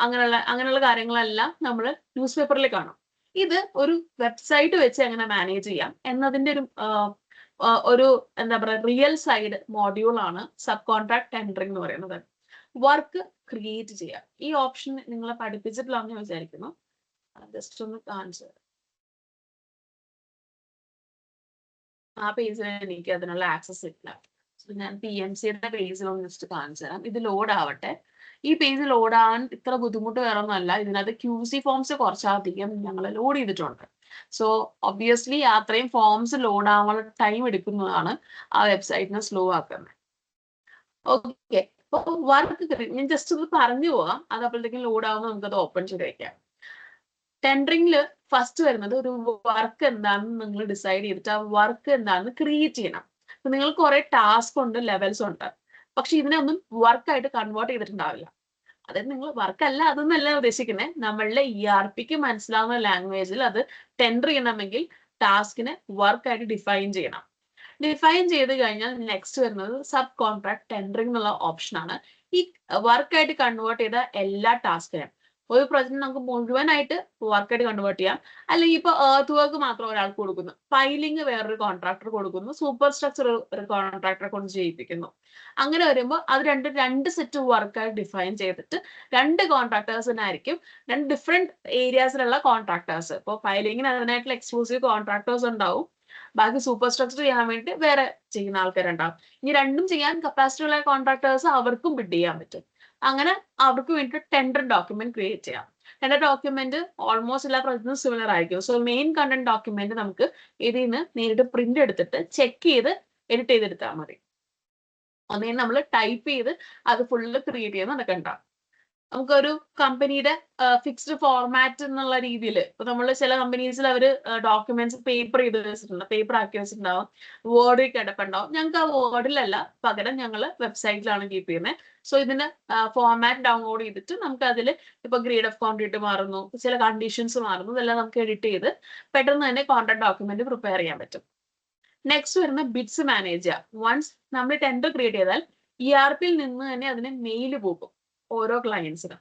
അങ്ങനെയുള്ള കാര്യങ്ങളെല്ലാം നമ്മൾ ന്യൂസ് പേപ്പറിൽ കാണും. ഇത് ഒരു വെബ്സൈറ്റ് വെച്ച് എങ്ങനെ മാനേജ് ചെയ്യാം എന്നതിന്റെ ഒരു എന്താ പറയുക റിയൽ സൈഡ് മോഡ്യൂൾ ആണ് സബ് കോൺട്രാക്ട് ടെൻഡറിങ് എന്ന് പറയുന്നത്. വർക്ക് ക്രിയേറ്റ് ചെയ്യാം. ഈ ഓപ്ഷൻ നിങ്ങളെ പഠിപ്പിച്ചിട്ടില്ലാന്ന് വിചാരിക്കുന്നു. ജസ്റ്റ് ഒന്ന് കാണിച്ചു. ആ പേജിൽ എനിക്ക് അതിനുള്ള ആക്സസ് ഇല്ല. ഞാൻ PMCയുടെ പേജിൽ ഒന്ന് ജസ്റ്റ് കാണിച്ചു തരാം. ഇത് ലോഡ് ആവട്ടെ. ഈ പേജ് ലോഡ് ആവാൻ ഇത്ര ബുദ്ധിമുട്ട് വേറെ ഒന്നുമല്ല. ഇതിനകത്ത് QC ഫോംസ് കുറച്ചധികം ഞങ്ങൾ ലോഡ് ചെയ്തിട്ടുണ്ട്. സോ ഒബ്വിയസ്ലി അത്രയും ഫോംസ് ലോഡ് ആവാനുള്ള ടൈം എടുക്കുന്നതാണ് ആ വെബ്സൈറ്റിനെ സ്ലോ ആക്കുന്നത്. ഓക്കെ, അപ്പൊ വർക്ക് ഞാൻ ജസ്റ്റ് ഒന്ന് പറഞ്ഞു പോവാം. അത് അപ്പോഴത്തേക്കും ലോഡ് ആവുമ്പോൾ നമുക്കത് ഓപ്പൺ ചെയ്ത് വെക്കാം. ടെൻഡറിംഗില് ഫസ്റ്റ് വരുന്നത് ഒരു വർക്ക് എന്താണെന്ന് നിങ്ങൾ ഡിസൈഡ് ചെയ്തിട്ട് ആ വർക്ക് എന്താണെന്ന് ക്രിയേറ്റ് ചെയ്യണം. അപ്പൊ നിങ്ങൾക്ക് കുറെ ടാസ്ക് ഉണ്ട്, ലെവൽസ് ഉണ്ട്, പക്ഷെ ഇതിനൊന്നും വർക്കായിട്ട് കൺവേർട്ട് ചെയ്തിട്ടുണ്ടാവില്ല. അതായത് നിങ്ങൾ വർക്കല്ല അതൊന്നല്ല ഉദ്ദേശിക്കുന്നത്. നമ്മളുടെ ERPക്ക് മനസ്സിലാവുന്ന ലാംഗ്വേജിൽ അത് ടെൻഡർ ചെയ്യണമെങ്കിൽ ടാസ്കിനെ വർക്കായിട്ട് ഡിഫൈൻ ചെയ്യണം. ഡിഫൈൻ ചെയ്ത് കഴിഞ്ഞാൽ നെക്സ്റ്റ് വരുന്നത് സബ് കോൺട്രാക്ട് ടെൻഡറിംഗ് എന്നുള്ള ഓപ്ഷനാണ്. ഈ വർക്കായിട്ട് കൺവേർട്ട് ചെയ്ത എല്ലാ ടാസ്കിനും ഒരു പ്രൊജക്ട് നമുക്ക് മുഴുവനായിട്ട് വർക്കായിട്ട് കൺവേർട്ട് ചെയ്യാം. അല്ലെങ്കിൽ ഇപ്പൊ എർത്ത് വർക്ക് മാത്രം ഒരാൾക്ക് കൊടുക്കുന്നു, പൈലിംഗ് വേറൊരു കോൺട്രാക്ടർ കൊടുക്കുന്നു, സൂപ്പർ സ്ട്രക്ചർ ഒരു കോൺട്രാക്ടറെ കൊണ്ട് ചെയ്യിപ്പിക്കുന്നു. അങ്ങനെ വരുമ്പോൾ അത് രണ്ട് സെറ്റ് വർക്കായിട്ട് ഡിഫൈൻ ചെയ്തിട്ട് 2 കോൺട്രാക്ടേഴ്സിനായിരിക്കും, 2 ഡിഫറെന്റ് ഏരിയാസിലുള്ള കോൺട്രാക്ടേഴ്സ്. ഇപ്പോൾ പൈലിങ്ങിന് അതിനായിട്ടുള്ള എക്സ്ക്ലൂസീവ് കോൺട്രാക്ടേഴ്സ് ഉണ്ടാവും, ബാക്കി സൂപ്പർ സ്ട്രക്ചർ ചെയ്യാൻ വേണ്ടി വേറെ ചെയ്യുന്ന ആൾക്കാരുണ്ടാവും. ഇനി രണ്ടും ചെയ്യാൻ കപ്പാസിറ്റി ഉള്ള കോൺട്രാക്ടേഴ്സ് അവർക്കും ബിഡ് ചെയ്യാൻ പറ്റും. അങ്ങനെ അവർക്ക് വേണ്ടി ടെൻഡർ ഡോക്യുമെന്റ് ക്രിയേറ്റ് ചെയ്യാം. ടെൻഡർ ഡോക്യുമെന്റ് ഓൾമോസ്റ്റ് എല്ലാ പ്രൊജക്റ്റിനും സിമിലർ ആയിരിക്കും. സോ മെയിൻ കണ്ടന്റ് ഡോക്യുമെന്റ് നമുക്ക് ഇതിൽ നിന്ന് നേരിട്ട് പ്രിന്റ് എടുത്തിട്ട് ചെക്ക് ചെയ്ത് എഡിറ്റ് ചെയ്തെടുത്താൽ മതി. ഒന്നേ നമ്മൾ ടൈപ്പ് ചെയ്ത് അത് ഫുള്ള് ക്രിയേറ്റ് ചെയ്ത് നടക്കണ്ട. നമുക്കൊരു കമ്പനിയുടെ ഫിക്സ്ഡ് ഫോർമാറ്റ് എന്നുള്ള രീതിയിൽ, ഇപ്പൊ നമ്മൾ ചില കമ്പനീസിൽ അവർ ഡോക്യുമെന്റ്സ് പേപ്പർ ചെയ്ത് വെച്ചിട്ടുണ്ട്, പേപ്പർ ആക്കി വെച്ചിട്ടുണ്ടാവും, വേർഡിൽ കിടപ്പുണ്ടാവും. ഞങ്ങൾക്ക് ആ വേർഡിലല്ല, പകരം ഞങ്ങൾ വെബ്സൈറ്റിലാണ് കീപ്പ് ചെയ്യുന്നത്. സോ ഇതിന് ഫോർമാറ്റ് ഡൗൺലോഡ് ചെയ്തിട്ട് നമുക്ക് അതിൽ ഇപ്പൊ ഗ്രേഡ് ഓഫ് കോൺട്രാക്ട് മാറുന്നു, ചില കണ്ടീഷൻസ് മാറുന്നു, ഇതെല്ലാം നമുക്ക് എഡിറ്റ് ചെയ്ത് പെട്ടെന്ന് തന്നെ കോൺട്രാക്ട് ഡോക്യുമെന്റ് പ്രിപ്പയർ ചെയ്യാൻ പറ്റും. നെക്സ്റ്റ് വരുന്ന ബിഡ്സ് മാനേജ് ചെയ്യുക. വൺസ് നമ്മൾ ടെൻഡർ ക്രിയേറ്റ് ചെയ്താൽ ERPയിൽ നിന്ന് തന്നെ അതിന് മെയിൽ പോകും ഓരോ ക്ലയൻസിനും.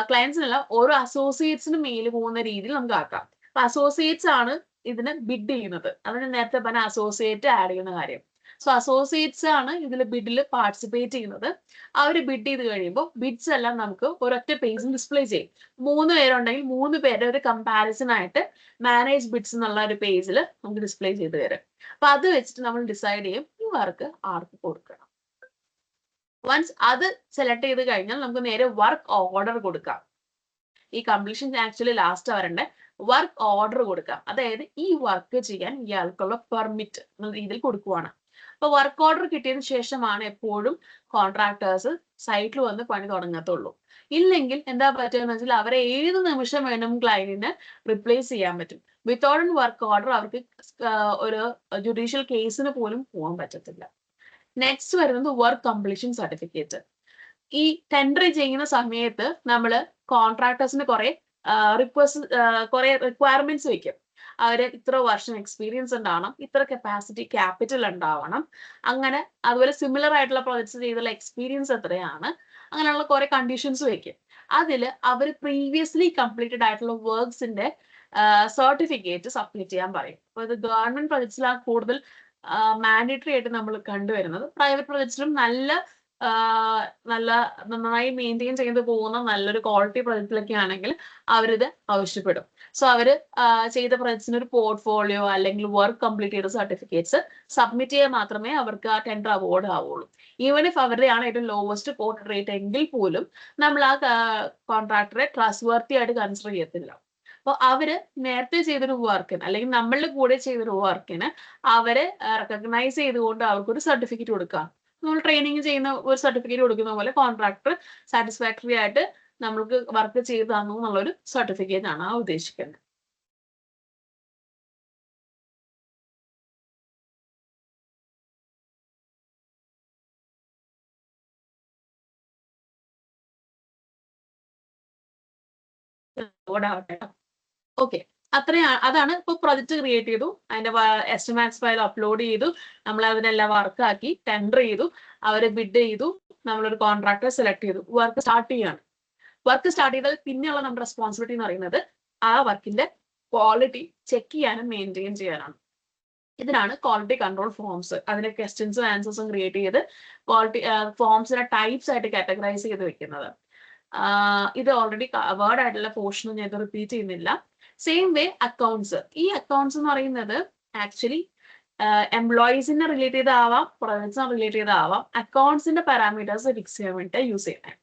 ക്ലയൻസിനല്ല ഓരോ അസോസിയേറ്റ്സിനും മെയിൽ പോകുന്ന രീതിയിൽ നമുക്ക് ആക്കാം. അപ്പൊ അസോസിയേറ്റ്സ് ആണ് ഇതിന് ബിഡ് ചെയ്യുന്നത്. അതാണ് നേരത്തെ പറഞ്ഞ അസോസിയേറ്റ് ആഡ് ചെയ്യുന്ന കാര്യം. സോ അസോസിയേറ്റ്സ് ആണ് ഇതിൽ ബിഡിൽ പാർട്ടിസിപ്പേറ്റ് ചെയ്യുന്നത്. അവർ ബിഡ് ചെയ്ത് കഴിയുമ്പോൾ ബിഡ്സ് എല്ലാം നമുക്ക് ഒരൊറ്റ പേജിൽ ഡിസ്പ്ലേ ചെയ്യും. 3 പേരുണ്ടെങ്കിൽ 3 പേരുടെ ഒരു കമ്പാരിസൺ ആയിട്ട് മാനേജ് ബിഡ്സ് എന്നുള്ള ഒരു പേജിൽ നമുക്ക് ഡിസ്പ്ലേ ചെയ്ത് തരും. അപ്പൊ അത് വെച്ചിട്ട് നമ്മൾ ഡിസൈഡ് ചെയ്യും ഈ വർക്ക് ആർക്ക് കൊടുക്കണം. വൺസ് അത് സെലക്ട് ചെയ്ത് കഴിഞ്ഞാൽ നമുക്ക് നേരെ വർക്ക് ഓർഡർ കൊടുക്കാം. ഈ കംപ്ലീഷൻ ആക്ച്വലി ലാസ്റ്റ് വരണ്ടേ വർക്ക് ഓർഡർ കൊടുക്കാം. അതായത് ഈ വർക്ക് ചെയ്യാൻ ഇയാൾക്കുള്ള പെർമിറ്റ് എന്ന രീതിയിൽ കൊടുക്കുവാണ്. അപ്പൊ വർക്ക് ഓർഡർ കിട്ടിയതിനു ശേഷമാണ് എപ്പോഴും കോൺട്രാക്ടേഴ്സ് സൈറ്റിൽ വന്ന് പണി തുടങ്ങത്തുള്ളൂ. ഇല്ലെങ്കിൽ എന്താ പറ്റുകയെന്ന് വെച്ചാൽ അവരെ ഏത് നിമിഷം വേണം ക്ലയന്റിന് റിപ്ലേസ് ചെയ്യാൻ പറ്റും. വിത്തൗട്ട് വർക്ക് ഓർഡർ അവർക്ക് ഒരു ജുഡീഷ്യൽ കേസിന് പോലും പോകാൻ പറ്റത്തില്ല. നെക്സ്റ്റ് വരുന്നത് വർക്ക് കംപ്ലീഷൻ സർട്ടിഫിക്കറ്റ്. ഈ ടെൻഡർ ചെയ്യുന്ന സമയത്ത് നമ്മൾ കോൺട്രാക്ടേഴ്സിന് കുറെ റിക്വയർമെന്റ്സ് വെക്കും. അവര് ഇത്ര വർഷം എക്സ്പീരിയൻസ് ഉണ്ടാവണം, ഇത്ര കപ്പാസിറ്റി ക്യാപിറ്റൽ ഉണ്ടാവണം, അങ്ങനെ അതുപോലെ സിമിലർ ആയിട്ടുള്ള പ്രോജക്ട്സ് ചെയ്തുള്ള എക്സ്പീരിയൻസ് എത്രയാണ്, അങ്ങനെയുള്ള കുറെ കണ്ടീഷൻസ് വെക്കും. അതിൽ അവർ പ്രീവിയസ്ലി കംപ്ലീറ്റഡ് ആയിട്ടുള്ള വർക്ക്സിന്റെ സർട്ടിഫിക്കറ്റ് സബ്മിറ്റ് ചെയ്യാൻ പറയും. അപ്പൊ ഇത് ഗവൺമെന്റ് പ്രോജക്ട്സിലാണ് കൂടുതൽ മാൻഡേറ്ററി ആയിട്ട് നമ്മൾ കണ്ടുവരുന്നത്. പ്രൈവറ്റ് പ്രോജക്ട്സിലും നന്നായി മെയിൻറ്റെയിൻ ചെയ്ത് പോകുന്ന നല്ലൊരു ക്വാളിറ്റി പ്രൊജക്റ്റിലൊക്കെ ആണെങ്കിൽ അവരിത് ആവശ്യപ്പെടും. സോ അവര് ചെയ്ത പ്രൊജക്ട്സിന് ഒരു പോർട്ട്ഫോളിയോ അല്ലെങ്കിൽ വർക്ക് കംപ്ലീറ്റ് ചെയ്ത സർട്ടിഫിക്കറ്റ്സ് സബ്മിറ്റ് ചെയ്യാൻ മാത്രമേ അവർക്ക് ആ ടെൻഡർ അവോർഡ് ആവുള്ളൂ. ഈവൻ ഇഫ് അവരുടെയാണ് ഏറ്റവും ലോവസ്റ്റ് കോട്ട് റേറ്റ് എങ്കിൽ പോലും നമ്മൾ ആ കോൺട്രാക്ടറെ ട്രസ്റ്റ് വർത്തി ആയിട്ട് കൺസിഡർ ചെയ്യത്തില്ല. അപ്പോൾ അവര് നേരത്തെ ചെയ്തൊരു വർക്കിന് അല്ലെങ്കിൽ നമ്മളുടെ കൂടെ ചെയ്തൊരു വർക്കിന് അവരെ റെക്കഗ്നൈസ് ചെയ്തുകൊണ്ട് അവർക്കൊരു സർട്ടിഫിക്കറ്റ് കൊടുക്കാം. നമ്മൾ ട്രെയിനിങ് ചെയ്യുന്ന ഒരു സർട്ടിഫിക്കറ്റ് കൊടുക്കുന്ന പോലെ കോൺട്രാക്ടർ സാറ്റിസ്ഫാക്ടറി ആയിട്ട് നമ്മൾക്ക് വർക്ക് ചെയ്ത് തന്നു എന്നുള്ളൊരു സർട്ടിഫിക്കറ്റ് ആണ് ആ ഉദ്ദേശിക്കുന്നത്. ഓക്കെ, അതാണ് ഇപ്പൊ പ്രൊജക്ട് ക്രിയേറ്റ് ചെയ്തു, അതിന്റെ എസ്റ്റിമാറ്റ്സ് ഫയൽ അപ്ലോഡ് ചെയ്തു, നമ്മൾ അതിനെല്ലാം വർക്ക് ആക്കി, ടെൻഡർ ചെയ്തു, അവര് ബിഡ് ചെയ്തു, നമ്മളൊരു കോൺട്രാക്ടറെ സെലക്ട് ചെയ്തു, വർക്ക് സ്റ്റാർട്ട് ചെയ്യാണ്. വർക്ക് സ്റ്റാർട്ട് ചെയ്താൽ പിന്നെയുള്ള നമ്മുടെ റെസ്പോൺസിബിലിറ്റി എന്ന് പറയുന്നത് ആ വർക്കിന്റെ ക്വാളിറ്റി ചെക്ക് ചെയ്യാനും മെയിൻറ്റെയിൻ ചെയ്യാനാണ്. ഇതിനാണ് ക്വാളിറ്റി കൺട്രോൾ ഫോംസ്. അതിന്റെ ക്വസ്റ്റ്യൻസും ആൻസേഴ്സും ക്രിയേറ്റ് ചെയ്ത് ക്വാളിറ്റി ഫോംസിനെ ടൈപ്സ് ആയിട്ട് കാറ്റഗറൈസ് ചെയ്ത് വെക്കുന്നത്. ഇത് ഓൾറെഡി കവേർഡ് ആയിട്ടുള്ള പോർഷൻ ഞാൻ ഇത് റിപ്പീറ്റ് ചെയ്യുന്നില്ല. Same way accounts. ഈ അക്കൗണ്ട്സ് എന്ന് പറയുന്നത് ആക്ച്വലി എംപ്ലോയീസിനെ റിലേറ്റ് ചെയ്താവാം, പ്രൊജക്ട്സിനെ റിലേറ്റ് ചെയ്താവാം. അക്കൗണ്ട്സിന്റെ പാരാമീറ്റേഴ്സ് ഫിക്സ് ചെയ്യാൻ വേണ്ടി യൂസ് ചെയ്യുന്നത്.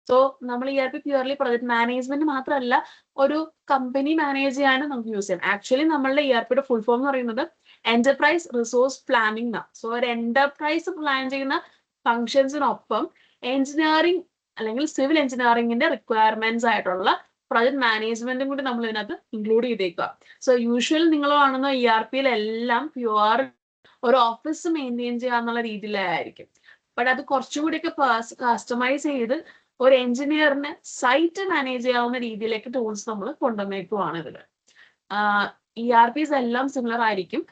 സോ നമ്മൾ ERP പ്യൂർലി പ്രൊജക്ട് മാനേജ്മെന്റ് മാത്രമല്ല, ഒരു കമ്പനി മാനേജ് ചെയ്യാനും നമുക്ക് യൂസ് ചെയ്യാം. ആക്ച്വലി നമ്മളുടെ ERPയുടെ ഫുൾ ഫോം എന്ന് പറയുന്നത് എന്റർപ്രൈസ് റിസോഴ്സ് പ്ലാനിംഗ് ആണ്. സോ ഒരു എന്റർപ്രൈസ് പ്ലാൻ ചെയ്യുന്ന ഫംഗ്ഷൻസിനൊപ്പം എഞ്ചിനീയറിംഗ് അല്ലെങ്കിൽ സിവിൽ എഞ്ചിനീയറിംഗിന്റെ റിക്വയർമെന്റ്സ് ആയിട്ടുള്ള പ്രൊജക്ട് മാനേജ്മെന്റും കൂടി നമ്മൾ ഇതിനകത്ത് ഇൻക്ലൂഡ് ചെയ്തേക്കുക. സോ യൂഷ്വൽ നിങ്ങൾ കാണുന്ന ERPയിലെല്ലാം പ്യുവർ ഒരു ഓഫീസ് മെയിൻറ്റെയിൻ ചെയ്യാന്നുള്ള രീതിയിലായിരിക്കും. ബട്ട് അത് കുറച്ചുകൂടിയൊക്കെ കസ്റ്റമൈസ് ചെയ്ത് ഒരു എഞ്ചിനീയറിന് സൈറ്റ് മാനേജ് ചെയ്യാവുന്ന രീതിയിലേക്ക് ടൂൾസ് നമ്മൾ കൊണ്ടുവന്നേക്കുവാണ് ഇതിൽ. ERPs എല്ലാം സിമിലർ ആയിരിക്കും.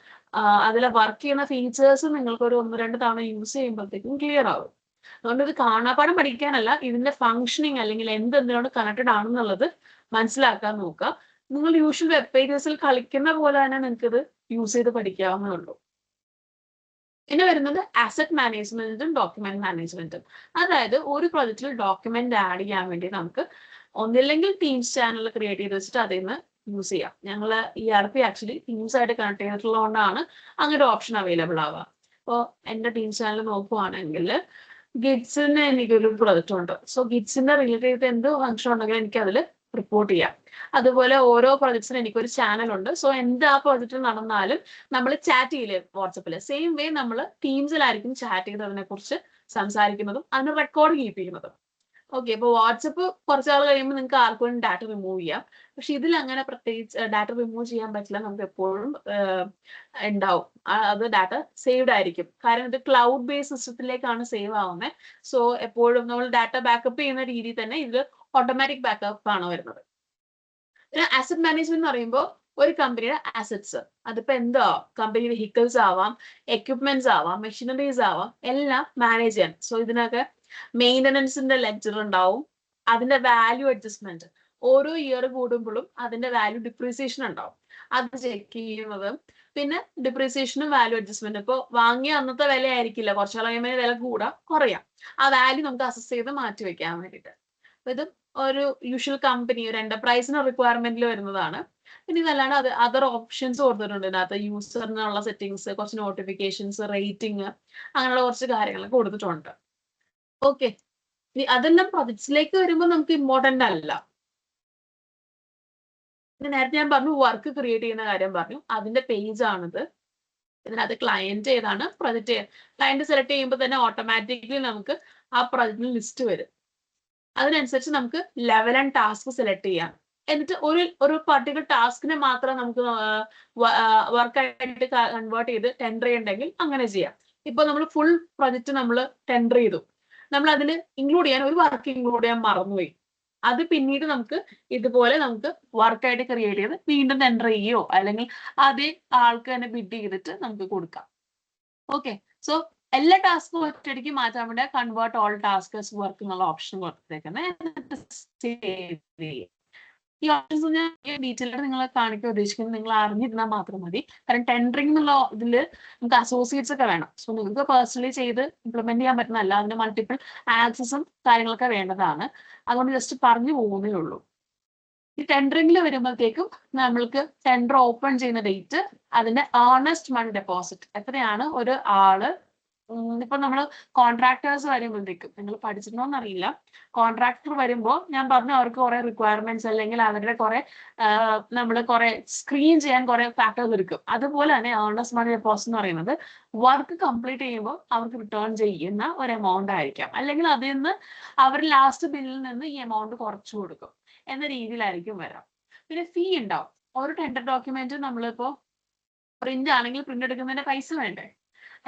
അതിലെ വർക്ക് ചെയ്യുന്ന ഫീച്ചേഴ്സ് നിങ്ങൾക്ക് ഒരു 1-2 തവണ യൂസ് ചെയ്യുമ്പോഴത്തേക്കും ക്ലിയർ ആവും. അതുകൊണ്ട് ഇത് കാണാപ്പാഠം പഠിക്കാനല്ല, ഇതിന്റെ ഫംഗ്ഷനിങ് അല്ലെങ്കിൽ എന്തിനോട് കണക്റ്റഡ് ആണെന്നുള്ളത് മനസ്സിലാക്കാൻ നോക്കുക. നിങ്ങൾ യൂഷ്വൽ വെബ് പേജസിൽ കളിക്കുന്ന പോലെ തന്നെ നിങ്ങൾക്ക് ഇത് യൂസ് ചെയ്ത് പഠിക്കാവുന്നതുള്ളൂ. പിന്നെ വരുന്നത് അസറ്റ് മാനേജ്മെന്റും ഡോക്യുമെന്റ് മാനേജ്മെന്റും. അതായത് ഒരു പ്രൊജക്റ്റിൽ ഡോക്യുമെന്റ് ആഡ് ചെയ്യാൻ വേണ്ടി നമുക്ക് ഒന്നില്ലെങ്കിൽ ടീംസ് ചാനൽ ക്രിയേറ്റ് ചെയ്ത് വെച്ചിട്ട് അതിൽ നിന്ന് യൂസ് ചെയ്യാം. ഞങ്ങൾ ERP ആക്ച്വലി ടീംസ് ആയിട്ട് കണക്ട് ചെയ്തിട്ടുള്ളതുകൊണ്ടാണ് അങ്ങനെ ഒരു ഓപ്ഷൻ അവൈലബിൾ ആവുക. അപ്പോൾ എൻ്റെ ടീംസ് ചാനൽ നോക്കുവാണെങ്കിൽ ഗിഡ്സിന് എനിക്കൊരു പ്രൊജക്റ്റ് ഉണ്ട്. സോ ഗിഡ്സിന്റെ റിലേറ്റ് ചെയ്ത് എന്ത് ഫംഗ്ഷൻ ഉണ്ടെങ്കിലും എനിക്ക് അതിൽ റിപ്പോർട്ട് ചെയ്യാം. അതുപോലെ ഓരോ പ്രൊജക്ട്സിനും എനിക്കൊരു ചാനൽ ഉണ്ട്. സോ എന്ത് ആ പ്രൊജക്റ്റ് നടന്നാലും നമ്മൾ ചാറ്റ് ചെയ്യില്ലേ വാട്സപ്പിൽ, സെയിം വേ നമ്മൾ ടീംസിലായിരിക്കും ചാറ്റ് ചെയ്ത് അതിനെ കുറിച്ച് സംസാരിക്കുന്നതും അതിന് റെക്കോർഡ് കീപ്പ് ചെയ്യുന്നതും. ഓക്കെ, ഇപ്പോൾ വാട്സപ്പ് കുറച്ചാൾ കഴിയുമ്പോൾ നിങ്ങൾക്ക് ആർക്കും ഡാറ്റ റിമൂവ് ചെയ്യാം. പക്ഷെ ഇതിൽ അങ്ങനെ പ്രത്യേകിച്ച് ഡാറ്റ റിമൂവ് ചെയ്യാൻ പറ്റില്ല. നമുക്ക് എപ്പോഴും ഉണ്ടാവും, അത് ഡാറ്റ സേവ്ഡ് ആയിരിക്കും. കാരണം ഇത് ക്ലൗഡ് ബേസ്ഡ് സിസ്റ്റത്തിലേക്കാണ് സേവ് ആവുന്നത്. സോ എപ്പോഴും നമ്മൾ ഡാറ്റ ബാക്കപ്പ് ചെയ്യുന്ന രീതിയിൽ തന്നെ ഇത് ഓട്ടോമാറ്റിക് ബാക്കപ്പ് ആണ് വരുന്നത്. പിന്നെ അസറ്റ് മാനേജ്മെന്റ് എന്ന് പറയുമ്പോൾ ഒരു കമ്പനിയുടെ അസറ്റ്സ്, അതിപ്പോ എന്തോ കമ്പനി വെഹിക്കിൾസ് ആവാം, എക്യുപ്മെന്റ്സ് ആവാം, മെഷീനറീസ് ആവാം, എല്ലാം മാനേജ് ചെയ്യാൻ. സോ ഇതിനൊക്കെ മെയിൻ്റനൻസിന്റെ ലെഡ്ജർ ഉണ്ടാവും, അതിന്റെ വാല്യൂ അഡ്ജസ്റ്റ്മെന്റ് ഓരോ ഇയർ കൂടുമ്പോഴും അതിന്റെ വാല്യൂ ഡിപ്രീസിയേഷൻ ഉണ്ടാവും. അത് ചെക്ക് ചെയ്യുന്നതും പിന്നെ ഡിപ്രീസിയേഷനും വാല്യൂ അഡ്ജസ്റ്റ്മെന്റ്. ഇപ്പോൾ വാങ്ങിയ അന്നത്തെ വില ആയിരിക്കില്ല, കുറച്ചു കഴിയുമ്പോൾ വില കൂടാം കുറയാം. ആ വാല്യൂ നമുക്ക് അസസ് ചെയ്ത് മാറ്റി വെക്കാൻ വേണ്ടിയിട്ട്. അപ്പൊ ഇത് ഒരു യൂഷ്വൽ കമ്പനി ഒരു എന്റർപ്രൈസിന് റിക്വയർമെന്റിൽ വരുന്നതാണ്. പിന്നെ ഇതല്ലാണ്ട് അത് അതർ ഓപ്ഷൻസ് കൊടുത്തിട്ടുണ്ട് ഇതിനകത്ത്. യൂസറിനുള്ള സെറ്റിംഗ്സ്, കുറച്ച് നോട്ടിഫിക്കേഷൻസ്, റേറ്റിംഗ്, അങ്ങനെയുള്ള കുറച്ച് കാര്യങ്ങളൊക്കെ കൊടുത്തിട്ടുണ്ട്. ഓക്കെ, അതെല്ലാം പ്രൊജക്ട്സിലേക്ക് വരുമ്പോൾ നമുക്ക് ഇമ്പോർട്ടന്റ് അല്ല. നേരത്തെ ഞാൻ പറഞ്ഞു വർക്ക് ക്രിയേറ്റ് ചെയ്യുന്ന കാര്യം പറഞ്ഞു, അതിന്റെ പേജ് ആണിത്. ഇതിനകത്ത് ക്ലയന്റ് ഏതാണ്, പ്രൊജക്ട് ക്ലയന്റ് സെലക്ട് ചെയ്യുമ്പോൾ തന്നെ ഓട്ടോമാറ്റിക്കലി നമുക്ക് ആ പ്രൊജക്റ്റിന് ലിസ്റ്റ് വരും. അതിനനുസരിച്ച് നമുക്ക് ലെവൽ ആൻഡ് ടാസ്ക് സെലക്ട് ചെയ്യാം. എന്നിട്ട് ഒരു പർട്ടിക്കുലർ ടാസ്കിനെ മാത്രം നമുക്ക് വർക്കായിട്ട് കൺവേർട്ട് ചെയ്ത് ടെൻഡർ ചെയ്യണ്ടെങ്കിൽ അങ്ങനെ ചെയ്യാം. ഇപ്പൊ നമ്മൾ ഫുൾ പ്രൊജക്ട് നമ്മൾ ടെൻഡർ ചെയ്തു, നമ്മൾ അതിൽ ഇൻക്ലൂഡ് ചെയ്യാൻ ഒരു വർക്ക് ഇൻക്ലൂഡ് ചെയ്യാൻ മറന്നുപോയി. അത് പിന്നീട് നമുക്ക് ഇതുപോലെ നമുക്ക് വർക്കായിട്ട് ക്രിയേറ്റ് ചെയ്ത് വീണ്ടും ടെൻഡർ ചെയ്യോ അല്ലെങ്കിൽ അതേ ആൾക്ക് തന്നെ ബിഡ് ചെയ്തിട്ട് നമുക്ക് കൊടുക്കാം. ഓക്കെ, സോ എല്ലാ ടാസ്കും ഒറ്റയടിക്ക് മാറ്റാൻ വേണ്ടി കൺവേർട്ട് ഓൾ ടാസ്ക് വർക്ക് എന്നുള്ള ഓപ്ഷൻ കൊടുത്തേക്കുന്നത്. ഈ ഓപ്ഷൻസ് ഞാൻ ഡീറ്റെയിൽ ആയിട്ട് നിങ്ങളെ കാണിക്കാൻ ഉദ്ദേശിക്കുന്നത് നിങ്ങൾ അറിഞ്ഞിരുന്നാൽ മാത്രം മതി. കാരണം ടെൻഡറിംഗ് എന്നുള്ള ഇതിൽ നമുക്ക് അസോസിയേറ്റ്സ് ഒക്കെ വേണം. സോ നിങ്ങൾക്ക് പേഴ്സണലി ചെയ്ത് ഇംപ്ലിമെന്റ് ചെയ്യാൻ പറ്റുന്നതല്ല, അതിന്റെ മൾട്ടിപ്പിൾ ആക്സസും കാര്യങ്ങളൊക്കെ വേണ്ടതാണ്. അതുകൊണ്ട് ജസ്റ്റ് പറഞ്ഞു പോകുന്നേ ഉള്ളൂ. ഈ ടെൻഡറിംഗിൽ വരുമ്പോഴത്തേക്കും നമ്മൾക്ക് ടെൻഡർ ഓപ്പൺ ചെയ്യുന്ന ഡേറ്റ്, അതിന്റെ ഏർണസ്റ്റ് മണി ഡെപ്പോസിറ്റ് എത്രയാണ് ഒരു ആള്. ഇപ്പൊ നമ്മൾ കോൺട്രാക്ടേഴ്സ് വരുമ്പോഴത്തേക്കും നിങ്ങൾ പഠിച്ചിട്ടുണ്ടോന്ന് അറിയില്ല, കോൺട്രാക്ടർ വരുമ്പോൾ ഞാൻ പറഞ്ഞു അവർക്ക് കുറെ റിക്വയർമെന്റ്സ് അല്ലെങ്കിൽ അവരുടെ കുറെ നമ്മൾ കുറെ സ്ക്രീൻ ചെയ്യാൻ കുറെ ഫാക്ടേഴ്സ് എടുക്കും. അതുപോലെ തന്നെ ഏർണസ്റ്റ് മണി ഡെപ്പോസിറ്റ് എന്ന് പറയുന്നത് വർക്ക് കംപ്ലീറ്റ് ചെയ്യുമ്പോൾ അവർക്ക് റിട്ടേൺ ചെയ്യുന്ന ഒരു എമൗണ്ട് ആയിരിക്കാം, അല്ലെങ്കിൽ അതിൽ നിന്ന് അവർ ലാസ്റ്റ് ബില്ലിൽ നിന്ന് ഈ എമൗണ്ട് കുറച്ചു കൊടുക്കും എന്ന രീതിയിലായിരിക്കും വരാം. പിന്നെ ഫീ ഉണ്ടാവും. ഒരു ടെൻഡർ ഡോക്യുമെന്റ് നമ്മളിപ്പോ പ്രിന്റ് ആണെങ്കിൽ പ്രിന്റ് എടുക്കുന്നതിന്റെ പൈസ വേണ്ടേ,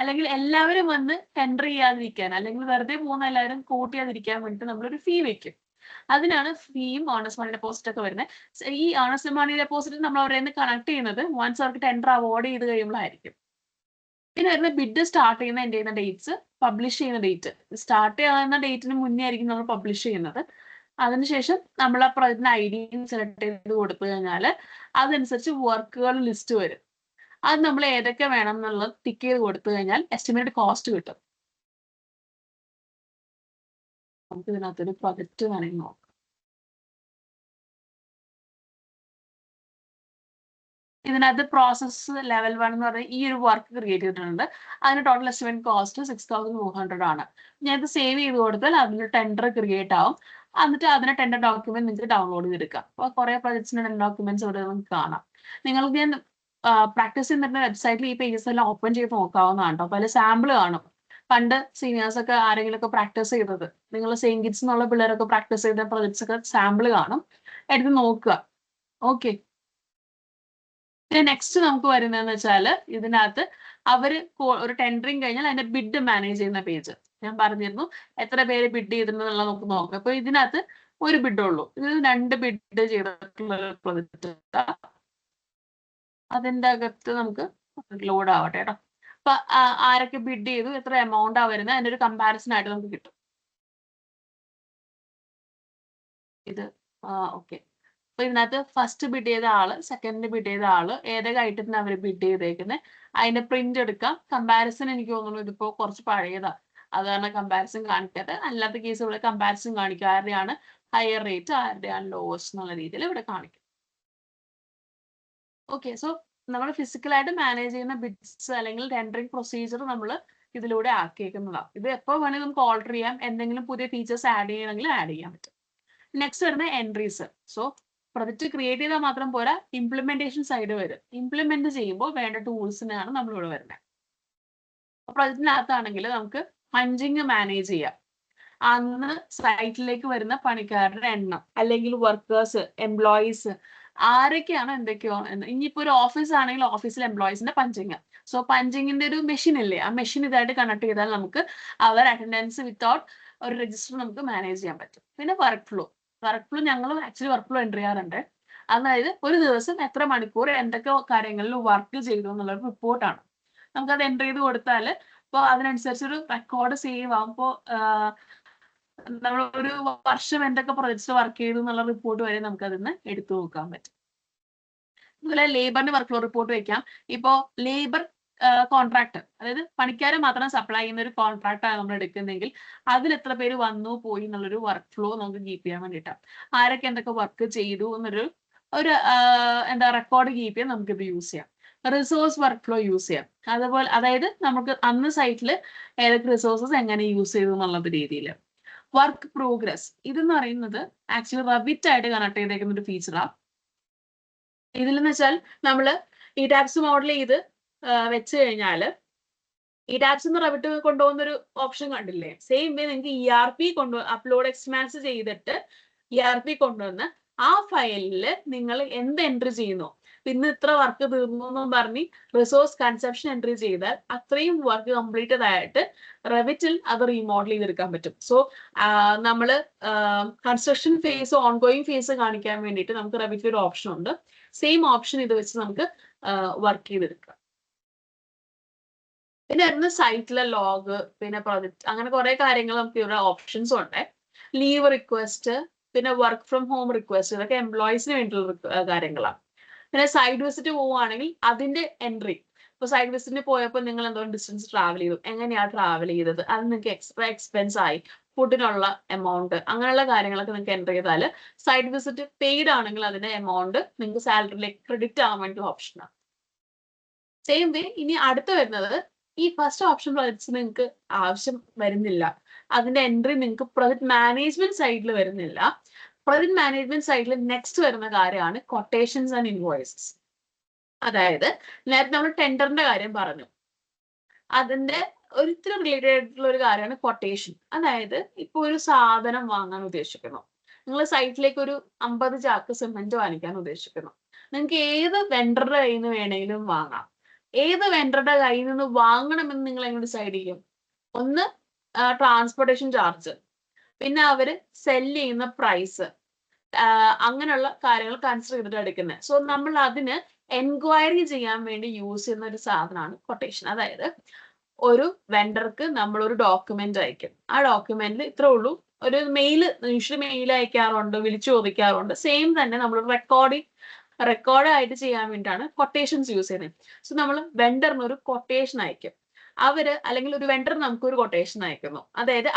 അല്ലെങ്കിൽ എല്ലാവരും വന്ന് ടെൻഡർ ചെയ്യാതിരിക്കാൻ അല്ലെങ്കിൽ വെറുതെ പോകുന്ന എല്ലാവരും കോട്ട് ചെയ്യാതിരിക്കാൻ വേണ്ടിയിട്ട് നമ്മളൊരു ഫീ വെക്കും. അതിനാണ് ഫീയും ഏർണസ്റ്റ് മണി ഡെപ്പോസിറ്റ് ഒക്കെ വരുന്നത്. ഈ ഏർണസ്റ്റ് മണി ഡെപ്പോസിറ്റ് നമ്മൾ അവരെ കണക്ട് ചെയ്യുന്നത് വൺസ് അവർക്ക് ടെൻഡർ അവോർഡ് ചെയ്ത് കഴിയുമ്പോഴായിരിക്കും. പിന്നെ വരുന്ന ബിഡ് സ്റ്റാർട്ട് ചെയ്യുന്ന എൻ്റെ ചെയ്യുന്ന ഡേറ്റ്സ്, പബ്ലിഷ് ചെയ്യുന്ന ഡേറ്റ്, സ്റ്റാർട്ട് ചെയ്യുന്ന ഡേറ്റിന് മുന്നേ ആയിരിക്കും നമ്മൾ പബ്ലിഷ് ചെയ്യുന്നത്. അതിനുശേഷം നമ്മൾ ആ പ്രൊജക്റ്റിന് ഐഡിയും സെലക്ട് ചെയ്ത് കൊടുത്തു കഴിഞ്ഞാൽ അതനുസരിച്ച് വർക്കുകൾ ലിസ്റ്റ് വരും. അത് നമ്മൾ ഏതൊക്കെ വേണം എന്നുള്ളത് ടിക്ക് ചെയ്ത് കൊടുത്തു കഴിഞ്ഞാൽ എസ്റ്റിമേറ്റഡ് കോസ്റ്റ് കിട്ടും. നമുക്ക് ഇതിനകത്തൊരു പ്രൊജക്റ്റ് വേണമെങ്കിൽ നോക്കാം. ഇതിനകത്ത് പ്രോസസ് ലെവൽ 1 എന്ന് പറഞ്ഞാൽ ഈ ഒരു വർക്ക് ക്രിയേറ്റ് ചെയ്തിട്ടുണ്ട്. അതിന് ടോട്ടൽ എസ്റ്റിമേറ്റ് കോസ്റ്റ് 6,400 ആണ്. ഞാൻ ഇത് സേവ് ചെയ്ത് കൊടുത്താൽ അതിന് ടെൻഡർ ക്രിയേറ്റ് ആവും. എന്നിട്ട് അതിന്റെ ടെൻഡർ ഡോക്യുമെന്റ് നിങ്ങൾക്ക് ഡൗൺലോഡ് ചെയ്തെടുക്കാം. അപ്പോൾ കുറെ പ്രൊജക്ട്സിന്റെ ടെൻഡർ ഡോക്യുമെന്റ്സ് ഇവിടെ നിങ്ങൾക്ക് കാണാം. നിങ്ങൾക്ക് ഞാൻ പ്രാക്ടീസ് ചെയ്യുന്ന വെബ്സൈറ്റിൽ ഈ പേജസ് എല്ലാം ഓപ്പൺ ചെയ്ത് നോക്കാവുന്നതാണ് കേട്ടോ. പല സാമ്പിൾ കാണും. പണ്ട് സീനിയേഴ്സ് ഒക്കെ ആരെങ്കിലും ഒക്കെ പ്രാക്ടീസ് ചെയ്തത്, നിങ്ങൾ സെയിം കിഡ്സ് എന്നുള്ള പിള്ളേരൊക്കെ പ്രാക്ടീസ് ചെയ്ത പ്രൊജക്ട്സ് ഒക്കെ സാമ്പിൾ കാണും, എടുത്ത് നോക്കുക. ഓക്കെ, പിന്നെ നെക്സ്റ്റ് നമുക്ക് വരുന്നതെന്ന് വെച്ചാൽ ഇതിനകത്ത് അവര് ഒരു ടെൻഡറിങ് കഴിഞ്ഞാൽ അതിന്റെ ബിഡ് മാനേജ് ചെയ്യുന്ന പേജ്. ഞാൻ പറഞ്ഞിരുന്നു എത്ര പേര് ബിഡ് ചെയ്തിട്ടുണ്ടെന്നുള്ള നമുക്ക് നോക്കാം. അപ്പൊ ഇതിനകത്ത് ഒരു ബിഡ് ഉള്ളൂ, ഇത് 2 ബിഡ് ചെയ്തിട്ടുള്ള പ്രൊജക്റ്റ്. അതിന്റെ അകത്ത് നമുക്ക് ലോഡ് ആവട്ടെ കേട്ടോ. അപ്പൊ ആരൊക്കെ ബിഡ് ചെയ്തു, എത്ര എമൗണ്ട് ആ വരുന്നത്, അതിന്റെ ഒരു കമ്പാരിസൺ ആയിട്ട് നമുക്ക് കിട്ടും. ഇത് ഓക്കെ, അപ്പൊ ഇതിനകത്ത് ഫസ്റ്റ് ബിഡ് ചെയ്ത ആള്, സെക്കൻഡ് ബിഡ് ചെയ്ത ആള്, ഏതൊക്കെ ഐറ്റത്തിന് അവർ ബിഡ് ചെയ്തേക്കുന്നത്, അതിന്റെ പ്രിന്റ് എടുക്കാം. കമ്പാരിസൺ എനിക്ക് തോന്നുന്നു ഇതിപ്പോ കുറച്ച് പഴയതാ, അതാണ് കമ്പാരിസൺ കാണിക്കാതെ. അല്ലാത്ത കേസ് ഇവിടെ കമ്പാരിസൺ കാണിക്കും, ആരുടെയാണ് ഹയർ റേറ്റ് ആരുടെയാണ് ലോവസ്റ്റ് എന്നുള്ള രീതിയിൽ ഇവിടെ കാണിക്കും. ഓക്കെ, സോ നമ്മൾ ഫിസിക്കലായിട്ട് മാനേജ് ചെയ്യുന്ന ബിഡ്സ് അല്ലെങ്കിൽ ടെൻഡറിങ് പ്രൊസീജിയർ നമ്മൾ ഇതിലൂടെ ആക്കിയേക്കുന്നതാണ്. ഇത് എപ്പോൾ വേണമെങ്കിൽ നമുക്ക് ഓൾട്ടർ ചെയ്യാം, എന്തെങ്കിലും പുതിയ ഫീച്ചേഴ്സ് ആഡ് ചെയ്യണമെങ്കിൽ ആഡ് ചെയ്യാൻ പറ്റും. നെക്സ്റ്റ് വരുന്ന എൻട്രീസ്. സോ പ്രൊജക്ട് ക്രിയേറ്റ് ചെയ്താൽ മാത്രം പോരാ, ഇംപ്ലിമെന്റേഷൻ സൈഡ് വരും. ഇംപ്ലിമെന്റ് ചെയ്യുമ്പോൾ വേണ്ട ടൂൾസിനാണ് നമ്മളിവിടെ വരുന്നത്. പ്രൊജക്റ്റിനകത്താണെങ്കിൽ നമുക്ക് പഞ്ചിങ് മാനേജ് ചെയ്യാം. അന്ന് സൈറ്റിലേക്ക് വരുന്ന പണിക്കാരുടെ എണ്ണം അല്ലെങ്കിൽ വർക്കേഴ്സ്, എംപ്ലോയീസ് ആരൊക്കെയാണ് എന്തൊക്കെയോ എന്ന്. ഇനിയിപ്പോ ഒരു ഓഫീസ് ആണെങ്കിൽ ഓഫീസിലെ എംപ്ലോയീസിന്റെ പഞ്ചിങ്. സോ പഞ്ചിങ്ങിന്റെ ഒരു മെഷീൻ ഇല്ലേ, ആ മെഷീൻ ഇതായിട്ട് കണക്ട് ചെയ്താൽ നമുക്ക് അവർ അറ്റൻഡൻസ് വിത്തൗട്ട് ഒരു രജിസ്റ്റർ നമുക്ക് മാനേജ് ചെയ്യാൻ പറ്റും. പിന്നെ വർക്ക് ഫ്ലോ ഞങ്ങൾ ആക്ച്വലി വർക്ക് ഫ്ലോ എൻട്രി ചെയ്യാറുണ്ട്. അതായത് ഒരു ദിവസം എത്ര മണിക്കൂർ എന്തൊക്കെ കാര്യങ്ങളിൽ വർക്ക് ചെയ്തു എന്നുള്ളൊരു റിപ്പോർട്ടാണ്. നമുക്കത് എൻട്രി ചെയ്ത് കൊടുത്താൽ ഇപ്പോൾ അതിനനുസരിച്ചൊരു റെക്കോർഡ് സേവ് ആകുമ്പോൾ നമ്മൾ ഒരു വർഷം എന്തൊക്കെ പ്രൊജക്ട്സ് വർക്ക് ചെയ്തു എന്നുള്ള റിപ്പോർട്ട് വരെ നമുക്ക് അതിന് എടുത്തു നോക്കാൻ പറ്റും. അതുപോലെ ലേബറിന്റെ വർക്ക് ഫ്ലോ റിപ്പോർട്ട് വെക്കാം. ഇപ്പോ ലേബർ കോൺട്രാക്ട്, അതായത് പണിക്കാരെ മാത്രം സപ്ലൈ ചെയ്യുന്ന ഒരു കോൺട്രാക്ട് ആണ് നമ്മൾ എടുക്കുന്നെങ്കിൽ അതിൽ എത്ര പേര് വന്നു പോയി എന്നുള്ളൊരു വർക്ക് ഫ്ലോ നമുക്ക് കീപ്പ് ചെയ്യാൻ വേണ്ടിയിട്ടാണ്. ആരൊക്കെ എന്തൊക്കെ വർക്ക് ചെയ്തു എന്നൊരു എന്താ റെക്കോർഡ് കീപ്പ് ചെയ്യാൻ നമുക്കിത് യൂസ് ചെയ്യാം. റിസോഴ്സ് വർക്ക് ഫ്ലോ യൂസ് ചെയ്യാം. അതുപോലെ അതായത് നമുക്ക് അന്ന് സൈറ്റിൽ ഏതൊക്കെ റിസോഴ്സസ് എങ്ങനെ യൂസ് ചെയ്തു എന്നുള്ളത് രീതിയിൽ. വർക്ക് പ്രോഗ്രസ് ഇതെന്ന് പറയുന്നത് ആക്ച്വലി റെവിറ്റ് ആയിട്ട് കണക്ട് ചെയ്തേക്കുന്ന ഒരു ഫീച്ചറാണ്. ഇതിലെന്ന് വെച്ചാൽ നമ്മൾ ഈ ടാബ്സ് മോഡൽ ചെയ്ത് വെച്ച് കഴിഞ്ഞാൽ ഈ ടാബ്സ് എന്ന് റെവിറ്റ് കൊണ്ടുപോകുന്ന ഒരു ഓപ്ഷൻ കണ്ടില്ലേ, സെയിം വേ നിങ്ങൾക്ക് ERP അപ്ലോഡ് എക്സ്മാൻസ് ചെയ്തിട്ട് ERP കൊണ്ടുവന്ന് ആ ഫയലിൽ നിങ്ങൾ എന്ത് എൻട്രി ചെയ്യുന്നു, ഇന്ന് ഇത്ര വർക്ക് തീർന്നു എന്നും പറഞ്ഞ് റിസോഴ്സ് കൺസപ്ഷൻ എൻട്രി ചെയ്താൽ അത്രയും വർക്ക് കംപ്ലീറ്റഡ് ആയിട്ട് റെവിറ്റിൽ അത് റീമോഡൽ ചെയ്തെടുക്കാൻ പറ്റും. സോ നമ്മൾ കൺസ്ട്രക്ഷൻ ഫേസ് ഓൺഗോയിങ് ഫേസ് കാണിക്കാൻ വേണ്ടിയിട്ട് നമുക്ക് റെവിറ്റിൽ ഒരു ഓപ്ഷൻ ഉണ്ട്. സെയിം ഓപ്ഷൻ ഇത് വെച്ച് നമുക്ക് വർക്ക് ചെയ്തെടുക്കാം. പിന്നെ വരുന്ന സൈറ്റിലെ ലോഗ്, പിന്നെ പ്രൊജക്ട്, അങ്ങനെ കുറെ കാര്യങ്ങൾ നമുക്ക് ഇവിടെ ഓപ്ഷൻസ് ഉണ്ട്. ലീവ് റിക്വസ്റ്റ്, പിന്നെ വർക്ക് ഫ്രം ഹോം റിക്വസ്റ്റ്, ഇതൊക്കെ എംപ്ലോയീസിന് വേണ്ടിയിട്ടുള്ള കാര്യങ്ങളാണ്. പിന്നെ സൈഡ് വിസിറ്റ് പോവുകയാണെങ്കിൽ അതിന്റെ എൻട്രി, ഇപ്പൊ സൈഡ് വിസിറ്റിന് പോയപ്പോൾ നിങ്ങൾ എന്തോരം ഡിസ്റ്റൻസ് ട്രാവൽ ചെയ്തു, എങ്ങനെയാണ് ട്രാവൽ ചെയ്തത്, അത് നിങ്ങൾക്ക് എക്സ്ട്രാ എക്സ്പെൻസ് ആയി, ഫുഡിനുള്ള എമൗണ്ട്, അങ്ങനെയുള്ള കാര്യങ്ങളൊക്കെ നിങ്ങൾക്ക് എൻ്റർ ചെയ്താൽ സൈഡ് വിസിറ്റ് പെയ്ഡ് ആണെങ്കിൽ അതിന്റെ എമൗണ്ട് നിങ്ങൾക്ക് സാലറിയിലേക്ക് ക്രെഡിറ്റ് ആവാൻ വേണ്ടി ഓപ്ഷനാണ്. സെയിം വേ ഇനി അടുത്ത് വരുന്നത് ഈ ഫസ്റ്റ് ഓപ്ഷൻ പ്രൊജക്ട്സ് നിങ്ങൾക്ക് ആവശ്യം വരുന്നില്ല, അതിന്റെ എൻട്രി നിങ്ങൾക്ക് പ്രൊജക്ട് മാനേജ്മെന്റ് സൈഡിൽ വരുന്നില്ല. പ്രൊജക്ട് മാനേജ്മെന്റ് സൈഡിൽ നെക്സ്റ്റ് വരുന്ന കാര്യമാണ് കൊട്ടേഷൻസ് ആൻഡ് ഇൻവോയ്സസ്. അതായത് നേരത്തെ നമ്മൾ ടെൻഡറിന്റെ കാര്യം പറഞ്ഞു, അതിന്റെ ഒരിത്തിരി റിലേറ്റഡ് ആയിട്ടുള്ള ഒരു കാര്യമാണ് കൊട്ടേഷൻ. അതായത് ഇപ്പൊ ഒരു സാധനം വാങ്ങാൻ ഉദ്ദേശിക്കുന്നു, നിങ്ങൾ സൈറ്റിലേക്ക് ഒരു 50 ചാക്ക് സിമെന്റ് വാങ്ങിക്കാൻ ഉദ്ദേശിക്കുന്നു. നിങ്ങൾക്ക് ഏത് വെണ്ടറുടെ കയ്യിൽ നിന്ന് വേണമെങ്കിലും വാങ്ങാം. ഏത് വെണ്ടറുടെ കയ്യിൽ നിന്ന് വാങ്ങണമെന്ന് നിങ്ങൾ എങ്ങനെ ഡിസൈഡ് ചെയ്യും? ഒന്ന് ട്രാൻസ്പോർട്ടേഷൻ ചാർജ്, പിന്നെ അവര് സെല് ചെയ്യുന്ന പ്രൈസ്, അങ്ങനെയുള്ള കാര്യങ്ങൾ കൺസിഡർ ചെയ്തിട്ട് എടുക്കുന്നത്. സോ നമ്മൾ അതിന് എൻക്വയറി ചെയ്യാൻ വേണ്ടി യൂസ് ചെയ്യുന്ന ഒരു സാധനമാണ് കൊട്ടേഷൻ. അതായത് ഒരു വെണ്ടർക്ക് നമ്മൾ ഒരു ഡോക്യുമെന്റ് അയക്കും, ആ ഡോക്യുമെന്റിൽ ഇത്രേ ഉള്ളൂ, ഒരു മെയിൽ, യൂഷ്വലി മെയിൽ അയക്കാറുണ്ട്, വിളിച്ചു ചോദിക്കാറുണ്ട്. സെയിം തന്നെ നമ്മൾ റെക്കോർഡ് ആയിട്ട് ചെയ്യാൻ വേണ്ടിയിട്ടാണ് കൊട്ടേഷൻസ് യൂസ് ചെയ്യുന്നത്. സോ നമ്മൾ വെണ്ടറിന് ഒരു കൊട്ടേഷൻ അയക്കും, അവര് അല്ലെങ്കിൽ ഒരു വെണ്ടർ നമുക്ക് ഒരു കൊട്ടേഷൻ അയക്കുന്നു. അതായത്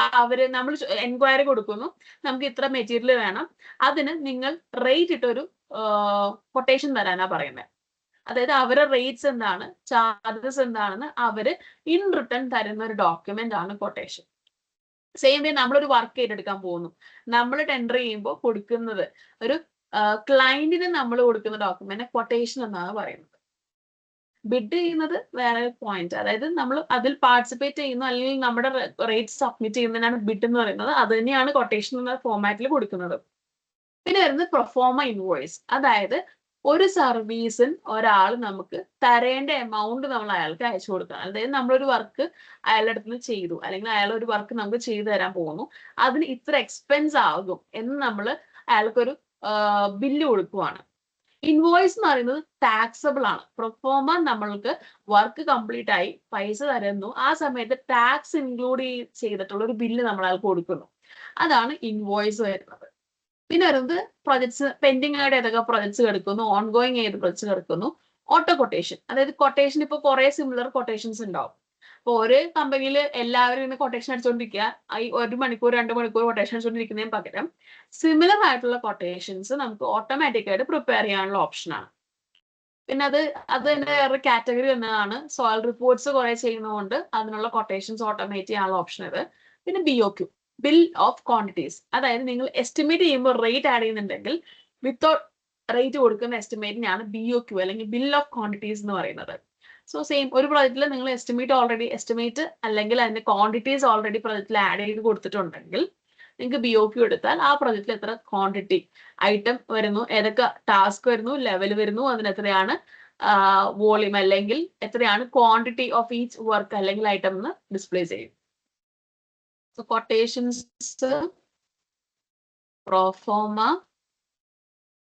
നമ്മൾ എൻക്വയറി കൊടുക്കുന്നു, നമുക്ക് ഇത്ര മെറ്റീരിയൽ വേണം, അതിന് നിങ്ങൾ റേറ്റ് ഇട്ടൊരു കൊട്ടേഷൻ തരാനാ പറയുന്നത്. അതായത് അവരുടെ റേറ്റ്സ് എന്താണ്, ചാർജസ് എന്താണെന്ന് അവര് ഇൻ റിട്ടേൺ തരുന്ന ഒരു ഡോക്യുമെന്റ് ആണ് കൊട്ടേഷൻ. സെയിം വേ നമ്മളൊരു വർക്ക് ഏറ്റെടുക്കാൻ പോകുന്നു, നമ്മൾ ടെൻഡർ ചെയ്യുമ്പോൾ കൊടുക്കുന്നത് ഒരു ക്ലയന്റിന് നമ്മൾ കൊടുക്കുന്ന ഡോക്യുമെന്റ് കൊട്ടേഷൻ എന്നാണ് പറയുന്നത്. ബിഡ് ചെയ്യുന്നത് വേറെ പോയിന്റ്, അതായത് നമ്മൾ അതിൽ പാർട്ടിസിപ്പേറ്റ് ചെയ്യുന്നു അല്ലെങ്കിൽ നമ്മുടെ റേറ്റ് സബ്മിറ്റ് ചെയ്യുന്നതിനാണ് ബിഡ് എന്ന് പറയുന്നത്. അത് തന്നെയാണ് കൊട്ടേഷൻ എന്ന ഫോർമാറ്റിൽ കൊടുക്കുന്നത്. പിന്നെ വരുന്നത് പ്രൊഫോമ ഇൻവോയ്സ്, അതായത് ഒരു സർവീസിന് ഒരാൾ നമുക്ക് തരേണ്ട എമൗണ്ട് നമ്മൾ അയാൾക്ക് അയച്ചു കൊടുക്കണം. അതായത് നമ്മളൊരു വർക്ക് അയാളുടെ അടുത്ത് നിന്ന് ചെയ്തു, അല്ലെങ്കിൽ അയാൾ ഒരു വർക്ക് നമുക്ക് ചെയ്തു തരാൻ പോകുന്നു, അതിന് ഇത്ര എക്സ്പെൻസ് ആകും എന്ന് നമ്മൾ അയാൾക്കൊരു ബില്ല് കൊടുക്കുവാണ്. ഇൻവോയ്സ് എന്ന് പറയുന്നത് ടാക്സബിൾ ആണ്. പ്രൊഫോമ നമ്മൾക്ക് വർക്ക് കംപ്ലീറ്റ് ആയി പൈസ തരുന്നു, ആ സമയത്ത് ടാക്സ് ഇൻക്ലൂഡ് ചെയ്തിട്ടുള്ള ഒരു ബില്ല് നമ്മൾ അയാൾക്ക് കൊടുക്കുന്നു, അതാണ് ഇൻവോയ്സ് വരുന്നത്. പിന്നെ വരുന്നത് പ്രൊജക്ട്സ്, പെൻഡിങ് ആയിട്ട് ഏതൊക്കെ പ്രൊജക്ട്സ് കിടക്കുന്നു, ഓൺഗോയിങ് ഏത് പ്രൊജക്ട്സ് കിടക്കുന്നു. ഓട്ടോ കൊട്ടേഷൻ, അതായത് കൊട്ടേഷൻ ഇപ്പൊ കുറെ സിമിലർ കൊട്ടേഷൻസ് ഉണ്ടാവും. ഇപ്പൊ ഒരു കമ്പനിയിൽ എല്ലാവരും ഇന്ന് കൊട്ടേഷൻ അടിച്ചുകൊണ്ടിരിക്കുക, ഈ 1 മണിക്കൂർ 2 മണിക്കൂർ കൊട്ടേഷൻ അടിച്ചുകൊണ്ടിരിക്കുന്നതിന് പകരം സിമിലർ ആയിട്ടുള്ള കൊട്ടേഷൻസ് നമുക്ക് ഓട്ടോമാറ്റിക് ആയിട്ട് പ്രിപ്പയർ ചെയ്യാനുള്ള ഓപ്ഷനാണ്. പിന്നെ അത് തന്നെ വേറെ കാറ്റഗറി എന്നതാണ്. സോയിൽ റിപ്പോർട്ട്സ് കുറെ ചെയ്യുന്നതുകൊണ്ട് അതിനുള്ള കൊട്ടേഷൻസ് ഓട്ടോമേറ്റ് ചെയ്യാനുള്ള ഓപ്ഷൻ ഇത്. പിന്നെ BOQ, ബിൽ ഓഫ് ക്വാണ്ടിറ്റീസ്, അതായത് നിങ്ങൾ എസ്റ്റിമേറ്റ് ചെയ്യുമ്പോൾ റേറ്റ് ആഡ് ചെയ്യുന്നുണ്ടെങ്കിൽ വിത്തൗട്ട് റേറ്റ് കൊടുക്കുന്ന എസ്റ്റിമേറ്റിനാണ് BOQ അല്ലെങ്കിൽ ബിൽ ഓഫ് ക്വാണ്ടിറ്റീസ് എന്ന് പറയുന്നത്. സോ സെയിം ഒരു പ്രൊജക്റ്റിൽ നിങ്ങൾ എസ്റ്റിമേറ്റ് അല്ലെങ്കിൽ അതിന്റെ ക്വാണ്ടിറ്റീസ് ഓൾറെഡി പ്രൊജക്റ്റിൽ ആഡ് ചെയ്ത് കൊടുത്തിട്ടുണ്ടെങ്കിൽ നിങ്ങൾക്ക് BOQ എടുത്താൽ ആ പ്രൊജക്റ്റിൽ എത്ര ക്വാണ്ടിറ്റി ഐറ്റം വരുന്നു, ഏതൊക്കെ ടാസ്ക് വരുന്നു, ലെവൽ വരുന്നു, അതിന് എത്രയാണ് വോളിയം അല്ലെങ്കിൽ എത്രയാണ് ക്വാണ്ടിറ്റി ഓഫ് ഈച്ച് വർക്ക് അല്ലെങ്കിൽ ഐറ്റം എന്ന് ഡിസ്പ്ലേ ചെയ്യും. സോ കൊട്ടേഷൻസ്, പ്രൊഫോമ,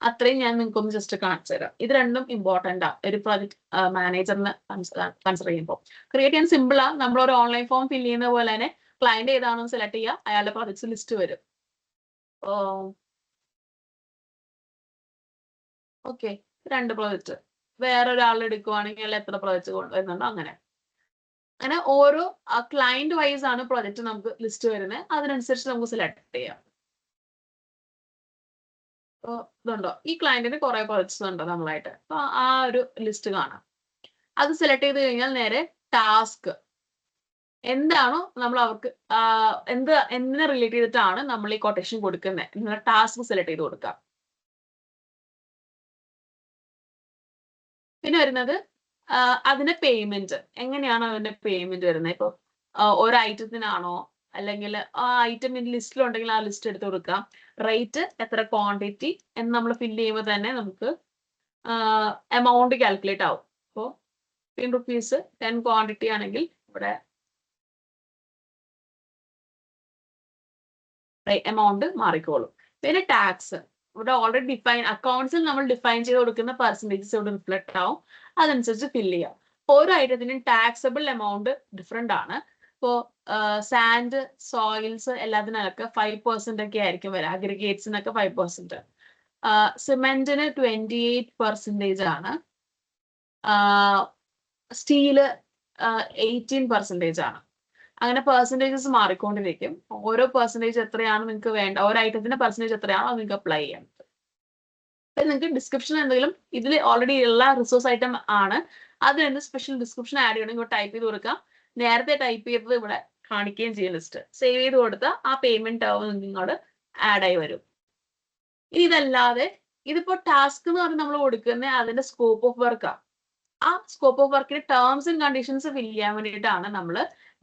അത്രയും ഞാൻ നിങ്ങൾക്കൊന്ന് ജസ്റ്റ് കാണിച്ചു തരാം. ഇത് രണ്ടും ഇമ്പോർട്ടൻ്റ് ആണ് ഒരു പ്രൊജക്ട് മാനേജറിന് കൺസിഡർ ചെയ്യുമ്പോൾ. ക്രിയേറ്റ് ചെയ്യാൻ സിമ്പിളാണ്, നമ്മൾ ഒരു ഓൺലൈൻ ഫോം ഫില്ല് ചെയ്യുന്ന പോലെ തന്നെ ക്ലയന്റ് ഏതാണെന്ന് സെലക്ട് ചെയ്യുക, അയാളുടെ പ്രൊജക്ട്സ് ലിസ്റ്റ് വരും. Okay, 2 project. വേറൊരാൾ എടുക്കുവാണെങ്കിൽ അയാൾ എത്ര പ്രൊജക്ട് കൊണ്ടുവരുന്നുണ്ടോ അങ്ങനെ ഓരോ ക്ലയന്റ് വൈസ് ആണ് പ്രൊജക്ട് നമുക്ക് ലിസ്റ്റ് വരുന്നത്. അതിനനുസരിച്ച് നമുക്ക് സെലക്ട് ചെയ്യാം. ഇതുണ്ടോ, ഈ ക്ലയന്റിന് കുറെ പ്രൊജക്ട്സ് ഉണ്ട് നമ്മളായിട്ട്. അപ്പൊ ആ ഒരു ലിസ്റ്റ് കാണാം. അത് സെലക്ട് ചെയ്ത് കഴിഞ്ഞാൽ നേരെ ടാസ്ക് എന്താണോ നമ്മൾ അവർക്ക് എന്തിനെ റിലേറ്റ് ചെയ്തിട്ടാണ് നമ്മൾ ഈ കൊട്ടേഷൻ കൊടുക്കുന്നത് എന്നുള്ള ടാസ്ക് സെലക്ട് ചെയ്ത് കൊടുക്കാം. പിന്നെ വരുന്നത് അതിന്റെ പേയ്മെന്റ് എങ്ങനെയാണ് അതിന്റെ പേയ്മെന്റ് വരുന്നത്. ഇപ്പൊ ഒരു ഐറ്റത്തിനാണോ അല്ലെങ്കിൽ ആ ഐറ്റം ലിസ്റ്റിലുണ്ടെങ്കിൽ ആ ലിസ്റ്റ് എടുത്ത് കൊടുക്കാം. റേറ്റ്, എത്ര ക്വാണ്ടിറ്റി എന്ന് നമ്മൾ ഫില്ല് ചെയ്യുമ്പോൾ തന്നെ നമുക്ക് എമൗണ്ട് കാൽക്കുലേറ്റ് ആവും. അപ്പോൾ 10 rupees 10 ക്വാണ്ടിറ്റി ആണെങ്കിൽ ഇവിടെ എമൗണ്ട് മാറിക്കോളും. പിന്നെ ടാക്സ് ഇവിടെ ഓൾറെഡി ഡിഫൈൻ അക്കൗണ്ട്സിൽ നമ്മൾ ഡിഫൈൻ ചെയ്ത് കൊടുക്കുന്ന പെർസെന്റേജസ് ഇവിടെ റിഫ്ലക്ട് ആവും. അതനുസരിച്ച് ഫില്ല് ചെയ്യാം. ഓരോ ഐറ്റത്തിനും ടാക്സബിൾ എമൗണ്ട് ഡിഫറെന്റ് ആണ്. ഇപ്പോ സാൻഡ്, സോയിൽസ് എല്ലാത്തിനൊക്കെ 5% ഒക്കെ ആയിരിക്കും വരിക. അഗ്രിഗേറ്റ്സിനൊക്കെ 5%. സിമെന്റിന് 28% ആണ്. സ്റ്റീല് 18% ആണ്. അങ്ങനെ പെർസെന്റേജസ് മാറിക്കൊണ്ടിരിക്കും. ഓരോ പെർസെന്റേജ് എത്രയാണ് നിങ്ങൾക്ക് വേണ്ട, ഓരോ ഐറ്റത്തിന്റെ പെർസെന്റേജ് എത്രയാണോ അത് നിങ്ങൾക്ക് അപ്ലൈ ചെയ്യാം. അപ്പൊ നിങ്ങൾക്ക് ഡിസ്ക്രിപ്ഷൻ എന്തെങ്കിലും ഇതിൽ ഓൾറെഡി ഉള്ള റിസോഴ്സ് ഐറ്റം ആണ്, അതിന് സ്പെഷ്യൽ ഡിസ്ക്രിപ്ഷൻ ആഡ് ചെയ്യണമെങ്കിൽ ടൈപ്പ് ചെയ്ത് കൊടുക്കാം. നേരത്തെ ടൈപ്പ് ചെയ്തത് ഇവിടെ കാണിക്കുകയും ചെയ്യും. ലിസ്റ്റ് സേവ് ചെയ്ത് കൊടുത്താൽ ആ പേയ്മെന്റ് നിങ്ങളോട് ആഡ് ആയി വരും. ഇനി ഇതല്ലാതെ ഇതിപ്പോ ടാസ്ക് എന്ന് പറഞ്ഞാൽ നമ്മൾ കൊടുക്കുന്ന അതിന്റെ സ്കോപ്പ് ഓഫ് വർക്കാണ്. ആ സ്കോപ്പ് ഓഫ് വർക്കിന് ടേംസ് ആൻഡ് കണ്ടീഷൻസ് ഫിൽ ചെയ്യാൻ വേണ്ടിയിട്ടാണ് നമ്മൾ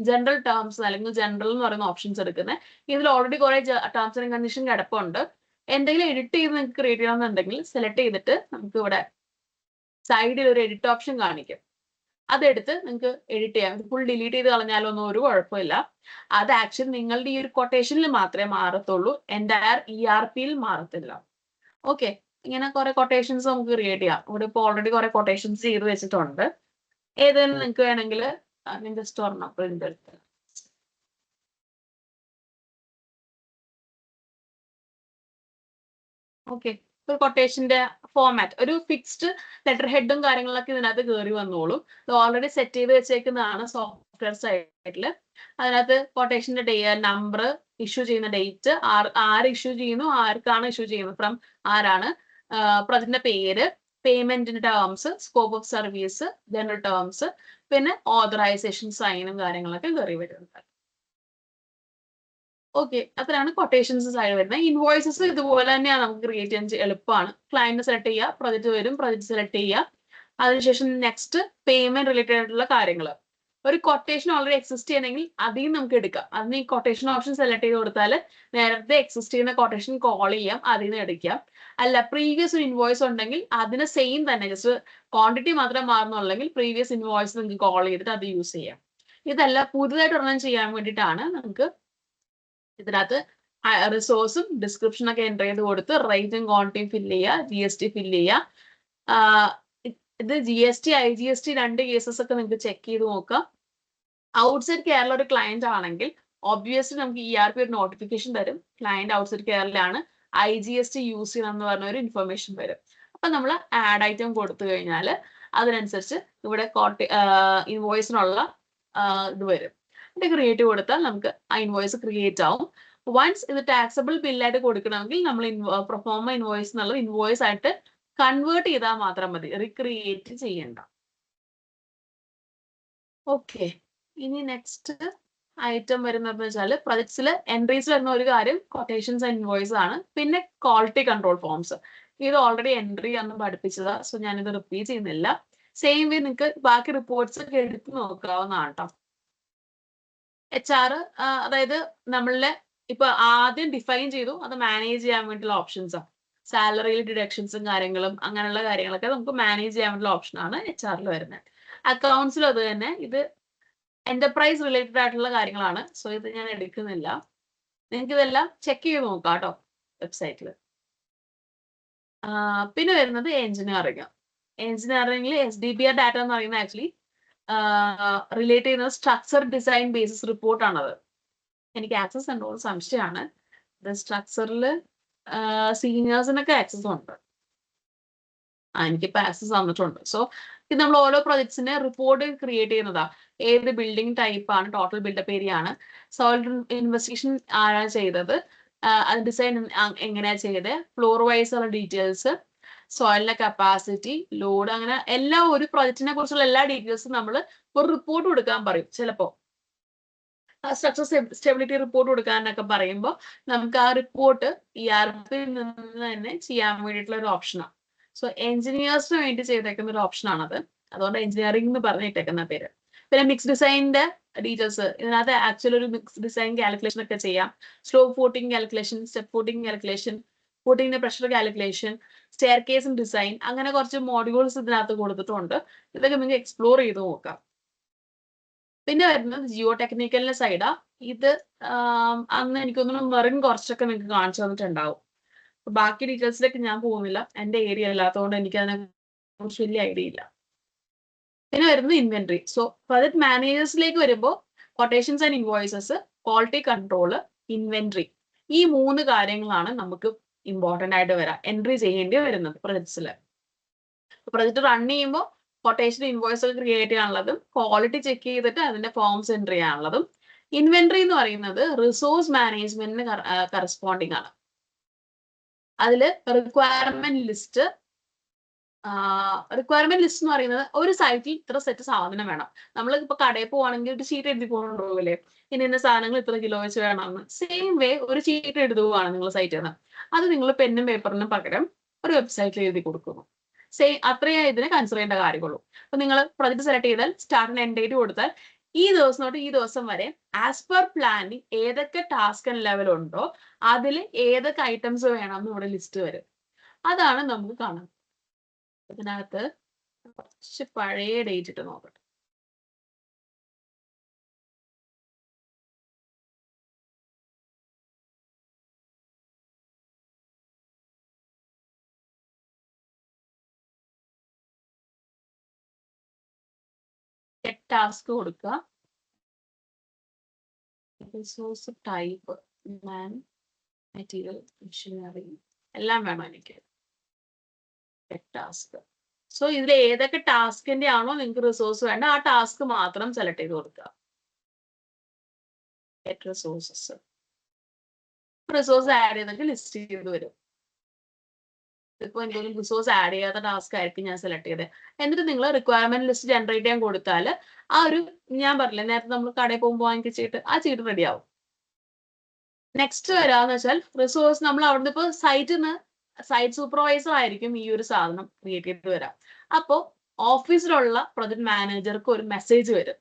ജനറൽ ടേംസ് അല്ലെങ്കിൽ ജനറൽ എന്ന് പറയുന്ന ഓപ്ഷൻസ് എടുക്കുന്നത്. ഇതിൽ ഓൾറെഡി കുറെ ടേംസ് ആൻഡ് കണ്ടീഷൻ കിടപ്പുണ്ട്. എന്തെങ്കിലും എഡിറ്റ് ചെയ്ത് നിങ്ങൾക്ക് ക്രിയേറ്റ് ചെയ്യണമെന്നുണ്ടെങ്കിൽ സെലക്ട് ചെയ്തിട്ട് നമുക്ക് ഇവിടെ സൈഡിൽ ഒരു എഡിറ്റ് ഓപ്ഷൻ കാണിക്കും. അതെടുത്ത് നിങ്ങൾക്ക് എഡിറ്റ് ചെയ്യാം. ഫുൾ ഡിലീറ്റ് ചെയ്ത് കളഞ്ഞാലൊന്നും ഒരു കുഴപ്പമില്ല. അത് ആക്ച്വലി നിങ്ങളുടെ ഈ ഒരു കൊട്ടേഷനിൽ മാത്രമേ മാറത്തുള്ളൂ, എൻ്റയർ ERP-യിൽ മാറത്തില്ല. ഓക്കെ, ഇങ്ങനെ കുറെ കൊട്ടേഷൻസ് നമുക്ക് ക്രിയേറ്റ് ചെയ്യാം. ഇവിടെ ഇപ്പോൾ ഓൾറെഡി കുറെ കൊട്ടേഷൻസ് ചെയ്ത് വെച്ചിട്ടുണ്ട്. ഏതെങ്കിലും നിങ്ങൾക്ക് വേണമെങ്കിൽ ഞാൻ ജസ്റ്റ് ഒരെണ്ണം പ്രിന്റ് എടുത്ത് ഓക്കെ. ഒരു കൊട്ടേഷന്റെ ഫോമാറ്റ് ഒരു ഫിക്സ്ഡ് ലെറ്റർ ഹെഡും കാര്യങ്ങളൊക്കെ ഇതിനകത്ത് കയറി വന്നോളും. ഇത് ഓൾറെഡി സെറ്റ് ചെയ്ത് വെച്ചേക്കുന്നതാണ് സോഫ്റ്റ്വെയർ സൈഡിൽ. അതിനകത്ത് കൊട്ടേഷന്റെ നമ്പർ, ഇഷ്യൂ ചെയ്യുന്ന ഡേറ്റ്, ആര് ഇഷ്യൂ ചെയ്യുന്നു, ആർക്കാണ് ഇഷ്യൂ ചെയ്യുന്നത്, ഫ്രം ആരാണ്, പ്രൊജക്ടിന്റെ പേര്, പേയ്മെന്റിന്റെ terms, scope of service, general terms, പിന്നെ ഓതറൈസേഷൻ സൈനും കാര്യങ്ങളൊക്കെ കയറി വരുന്നുണ്ട്. ഓക്കെ, അത്രയാണ് കൊട്ടേഷൻസ് സൈഡ് വരുന്നത്. ഇൻവോയ്സസ് ഇതുപോലെ തന്നെയാണ് നമുക്ക് ക്രിയേറ്റ് ചെയ്യാൻ എളുപ്പമാണ്. ക്ലയന്റ് സെലക്ട് ചെയ്യുക, പ്രൊജക്ട് വരും, പ്രൊജക്ട് സെലക്ട് ചെയ്യുക. അതിനുശേഷം നെക്സ്റ്റ് പേയ്മെന്റ് റിലേറ്റഡ് ആയിട്ടുള്ള കാര്യങ്ങൾ. ഒരു കൊട്ടേഷൻ ഓൾറെഡി എക്സിസ്റ്റ് ചെയ്യണമെങ്കിൽ അതിൽ നമുക്ക് എടുക്കാം. അതിന് ഈ കൊട്ടേഷൻ ഓപ്ഷൻ സെലക്ട് ചെയ്ത് കൊടുത്താൽ നേരത്തെ എക്സിസ്റ്റ് ചെയ്യുന്ന കൊട്ടേഷൻ കോൾ ചെയ്യാം, അതിൽ നിന്ന് എടുക്കാം. അല്ല പ്രീവിയസ് ഒരു ഇൻവോയ്സ് ഉണ്ടെങ്കിൽ അതിന് സെയിം തന്നെ, ജസ്റ്റ് ക്വാണ്ടിറ്റി മാത്രം മാറുന്നുള്ളെങ്കിൽ പ്രീവിയസ് ഇൻവോയ്സ് നിങ്ങൾക്ക് കോൾ ചെയ്തിട്ട് അത് യൂസ് ചെയ്യാം. ഇതല്ല പുതുതായിട്ട് ഒരെണ്ണം ചെയ്യാൻ വേണ്ടിയിട്ടാണ് നമുക്ക് ഇതിനകത്ത് റിസോഴ്സും ഡിസ്ക്രിപ്ഷനൊക്കെ എൻ്റർ ചെയ്ത് കൊടുത്ത് റേറ്റും ക്വാണ്ടിറ്റിയും ഫില്ല് ചെയ്യുക, GST ഫില്ല് ചെയ്യുക. ഇത് GST IGST 2 കേസസ് ഒക്കെ നിങ്ങൾക്ക് ചെക്ക് ചെയ്ത് നോക്കാം. ഔട്ട്സൈഡ് കേരള ഒരു ക്ലയന്റ് ആണെങ്കിൽ ഒബ്വിയസ്ലി നമുക്ക് ERP ഒരു നോട്ടിഫിക്കേഷൻ തരും, ക്ലയന്റ് ഔട്ട്സൈഡ് കേരളയാണ്, IGST യൂസ് ചെയ്യണം എന്ന് പറഞ്ഞ ഒരു ഇൻഫർമേഷൻ വരും. അപ്പൊ നമ്മൾ ആഡ് ഐറ്റം കൊടുത്തു കഴിഞ്ഞാൽ അതിനനുസരിച്ച് ഇവിടെ ഇൻവോയ്സിനുള്ള ഇത് വരും. ഇത് ക്രിയേറ്റ് കൊടുത്താൽ നമുക്ക് ആ ഇൻവോയ്സ് ക്രിയേറ്റ് ആവും. വൺസ് ഇത് ടാക്സബിൾ ബില്ലായിട്ട് കൊടുക്കണമെങ്കിൽ നമ്മൾ പ്രൊഫോമ ഇൻവോയ്സ് എന്നുള്ള ഇൻവോയ്സ് ആയിട്ട് കൺവേർട്ട് ചെയ്താൽ മാത്രം മതി, റീക്രിയേറ്റ് ചെയ്യണ്ട. ഓക്കെ, ഇനി നെക്സ്റ്റ് ഐറ്റം വരുന്നത് വെച്ചാൽ പ്രൊജക്ട്സിൽ എൻട്രീസ് വരുന്ന ഒരു കാര്യം കൊട്ടേഷൻസ് ആൻഡ് ഇൻവോയ്സ് ആണ്. പിന്നെ ക്വാളിറ്റി കൺട്രോൾ ഫോംസ്. ഇത് ഓൾറെഡി എൻട്രി അന്ന് പഠിപ്പിച്ചതാ, സോ ഞാനിത് റിപ്പീറ്റ് ചെയ്യുന്നില്ല. സെയിം വേ നിങ്ങൾക്ക് ബാക്കി റിപ്പോർട്ട്സ് ഒക്കെ എടുത്ത് നോക്കാവുന്നതാണ് കേട്ടോ. HR അതായത് നമ്മളുടെ ഇപ്പൊ ആദ്യം ഡിഫൈൻ ചെയ്തു, അത് മാനേജ് ചെയ്യാൻ വേണ്ടിയുള്ള ഓപ്ഷൻസാണ്. സാലറിയിൽ ഡിഡക്ഷൻസും കാര്യങ്ങളും അങ്ങനെയുള്ള കാര്യങ്ങളൊക്കെ നമുക്ക് മാനേജ് ചെയ്യാൻ വേണ്ടിയുള്ള ഓപ്ഷനാണ് HR വരുന്നത്. അക്കൗണ്ട്സിലും അത് തന്നെ. ഇത് എന്റർപ്രൈസ് റിലേറ്റഡ് ആയിട്ടുള്ള കാര്യങ്ങളാണ്, സോ ഇത് ഞാൻ എടുക്കുന്നില്ല. നിങ്ങൾക്ക് ഇതെല്ലാം ചെക്ക് ചെയ്ത് നോക്കാം കേട്ടോ വെബ്സൈറ്റിൽ. പിന്നെ വരുന്നത് എഞ്ചിനീയറിംഗ്. എഞ്ചിനീയറിംഗിൽ SDBR ഡാറ്റ എന്ന് പറയുന്നത് ആക്ച്വലി റിലേറ്റ് ചെയ്യുന്നത് സ്ട്രക്ചർ ഡിസൈൻ ബേസിസ് റിപ്പോർട്ടാണത്. എനിക്ക് ആക്സസ് ഉണ്ടോ എന്ന് സംശയമാണ്. ഇത് സ്ട്രക്ചറിൽ സീനിയേഴ്സിനൊക്കെ ആക്സസ് ഉണ്ട്. എനിക്കിപ്പോ ആക്സസ് തന്നിട്ടുണ്ട്. സോ ഇത് നമ്മൾ ഓരോ പ്രൊജക്ട്സിന് റിപ്പോർട്ട് ക്രിയേറ്റ് ചെയ്യുന്നതാ. ഏത് ബിൽഡിംഗ് ടൈപ്പ് ആണ്, ടോട്ടൽ ബിൽഡപ്പ് ഏരിയ ആണ്, സോയിൽ ഇൻവെസ്റ്റിഗേഷൻ ആരാണ് ചെയ്തത്, അത് ഡിസൈൻ എങ്ങനെയാ ചെയ്തത്, ഫ്ലോർ വൈസ് ഉള്ള ഡീറ്റെയിൽസ്, സോയിലിന്റെ കപ്പാസിറ്റി, ലോഡ്, അങ്ങനെ എല്ലാ ഒരു പ്രൊജക്റ്റിനെ കുറിച്ചുള്ള എല്ലാ ഡീറ്റെയിൽസും നമ്മൾ ഒരു റിപ്പോർട്ട് കൊടുക്കാൻ പറയും. ചിലപ്പോ സ്ട്രക്ചർ സ്റ്റെബിലിറ്റി റിപ്പോർട്ട് കൊടുക്കാനൊക്കെ പറയുമ്പോൾ നമുക്ക് ആ റിപ്പോർട്ട് ERP നിന്ന് തന്നെ ചെയ്യാൻ വേണ്ടിയിട്ടുള്ള ഒരു ഓപ്ഷനാണ്. സോ എഞ്ചിനീയേഴ്സിന് വേണ്ടി ചെയ്തേക്കുന്ന ഒരു ഓപ്ഷൻ ആണത്. അതുകൊണ്ട് എഞ്ചിനീയറിംഗ് എന്ന് പറഞ്ഞിട്ടേക്കുന്ന പേര്. പിന്നെ മിക്സ് ഡിസൈനിന്റെ ഡീറ്റെയിൽസ് ഇതിനകത്ത് ആക്ച്വലി ഒരു മിക്സ് ഡിസൈൻ കാൽക്കുലേഷൻ ഒക്കെ ചെയ്യാം. Slope footing calculation, step footing calculation, ഫൂട്ടിംഗിന്റെ പ്രഷർ കാൽക്കുലേഷൻ, സ്റ്റെയർ കേസും ഡിസൈൻ, അങ്ങനെ കുറച്ച് മോഡ്യൂൾസ് ഇതിനകത്ത് കൊടുത്തിട്ടുണ്ട്. ഇതൊക്കെ നിങ്ങൾക്ക് എക്സ്പ്ലോർ ചെയ്ത് നോക്കാം. പിന്നെ വരുന്നത് ജിയോ ടെക്നിക്കലിന്റെ സൈഡാ. ഇത് അന്ന് എനിക്കൊന്നും മെറിൻ കുറച്ചൊക്കെ നിങ്ങൾക്ക് കാണിച്ചു തന്നിട്ടുണ്ടാവും. ബാക്കി ഡീറ്റെയിൽസിലേക്ക് ഞാൻ പോകുന്നില്ല, എന്റെ ഏരിയ അല്ലാത്തതുകൊണ്ട് എനിക്ക് അതിനെ കുറിച്ച് വലിയ ഐഡിയ ഇല്ല. പിന്നെ വരുന്നത് ഇൻവെന്ററി. സോ പ്രൊജക്ട് മാനേജേഴ്സിലേക്ക് വരുമ്പോൾ quotations and invoices, quality control, inventory, ഈ 3 കാര്യങ്ങളാണ് നമുക്ക് ഇമ്പോർട്ടന്റ് ആയിട്ട് വരാം, എൻട്രി ചെയ്യേണ്ടി വരുന്നത് പ്രൊജക്ട്സിൽ. പ്രൊജക്ട് റൺ ചെയ്യുമ്പോൾ കൊട്ടേഷൻ ഇൻവോയ്സ് ഒക്കെ ക്രിയേറ്റ് ചെയ്യാനുള്ളതും, ക്വാളിറ്റി ചെക്ക് ചെയ്തിട്ട് അതിന്റെ ഫോംസ് എൻട്രി ചെയ്യാനുള്ളതും. ഇൻവെന്ററി എന്ന് പറയുന്നത് റിസോഴ്സ് മാനേജ്മെന്റിന് കറസ്പോണ്ടിങ് ആണ്. അതിൽ റിക്വയർമെന്റ് ലിസ്റ്റ് എന്ന് പറയുന്നത് ഒരു സൈറ്റിൽ ഇത്ര സെറ്റ് സാധനം വേണം. നമ്മൾ ഇപ്പൊ കടയിൽ പോവാണെങ്കിൽ ഒരു ഷീറ്റ് എഴുതി പോകണ്ടല്ലേ, ഇന്ന സാധനങ്ങൾ ഇത്ര കിലോ വെച്ച് വേണമെന്ന്. സെയിം വേ ഒരു ഷീറ്റ് എഴുതുകയാണ് നിങ്ങൾ സൈറ്റിൽ നിന്ന്, അത് നിങ്ങൾ പെന്നും പേപ്പറിനും പകരം ഒരു വെബ്സൈറ്റിൽ എഴുതി കൊടുക്കുന്നു. സെയിം അത്രയേ ഇതിനെ കൺസിഡർ ചെയ്യേണ്ട കാര്യമുള്ളൂ. അപ്പൊ നിങ്ങൾ പ്രൊജക്ട് സെലക്ട് ചെയ്താൽ സ്റ്റാർട്ട് ആൻഡ് എൻഡ് ഡേറ്റ് കൊടുത്താൽ ഈ ദിവസം തൊട്ട് ഈ ദിവസം വരെ ആസ് പെർ പ്ലാനിങ് ഏതൊക്കെ ടാസ്ക് ആൻഡ് ലെവൽ ഉണ്ടോ അതിൽ ഏതൊക്കെ ഐറ്റംസ് വേണമെന്ന് ഇവിടെ ലിസ്റ്റ് വരും. അതാണ് നമുക്ക് കാണാം. ഇതിനകത്ത് കുറച്ച് പഴയ ഡേറ്റ് ഇട്ട് നോക്കട്ടെ. ടാസ്ക് കൊടുക്കുക, റിസോഴ്സ് ടൈപ്പ്, മാൻ, മെറ്റീരിയൽ, മെഷീനറി, എല്ലാം വേണം എനിക്ക്. ടാസ്ക്. സോ ഇതിൽ ഏതൊക്കെ ടാസ്കിന്റെ ആണോ നിങ്ങൾക്ക് റിസോഴ്സ് വേണ്ട ആ ടാസ്ക് മാത്രം സെലക്ട് ചെയ്ത് കൊടുക്കുക. റിസോഴ്സസ്, റിസോഴ്സ് ആഡ് ചെയ്തൊക്കെ ലിസ്റ്റ് ചെയ്ത് വരും. ഇപ്പൊ എന്തെങ്കിലും റിസോഴ്സ് ആഡ് ചെയ്യാത്ത ടാസ്ക് ആയിരിക്കും ഞാൻ സെലക്ട് ചെയ്തത്. എന്നിട്ട് നിങ്ങൾ റിക്വയർമെന്റ് ലിസ്റ്റ് ജനറേറ്റ് ചെയ്യാൻ കൊടുത്താൽ ആ ഒരു, ഞാൻ പറഞ്ഞില്ലേ നേരത്തെ നമ്മൾ കടയിൽ പോകുമ്പോൾ വാങ്ങിച്ചിട്ട് ആ ചീട്ട് റെഡി ആവും. നെക്സ്റ്റ് വരാന്ന് വെച്ചാൽ റിസോഴ്സ്, നമ്മൾ അവിടുന്ന് ഇപ്പൊ സൈറ്റ് സൂപ്പർവൈസർ ആയിരിക്കും ഈ ഒരു സാധനം ക്രിയേറ്റ് ചെയ്ത് വരാം. അപ്പോൾ ഓഫീസിലുള്ള പ്രൊജക്ട് മാനേജർക്ക് ഒരു മെസ്സേജ് വരും.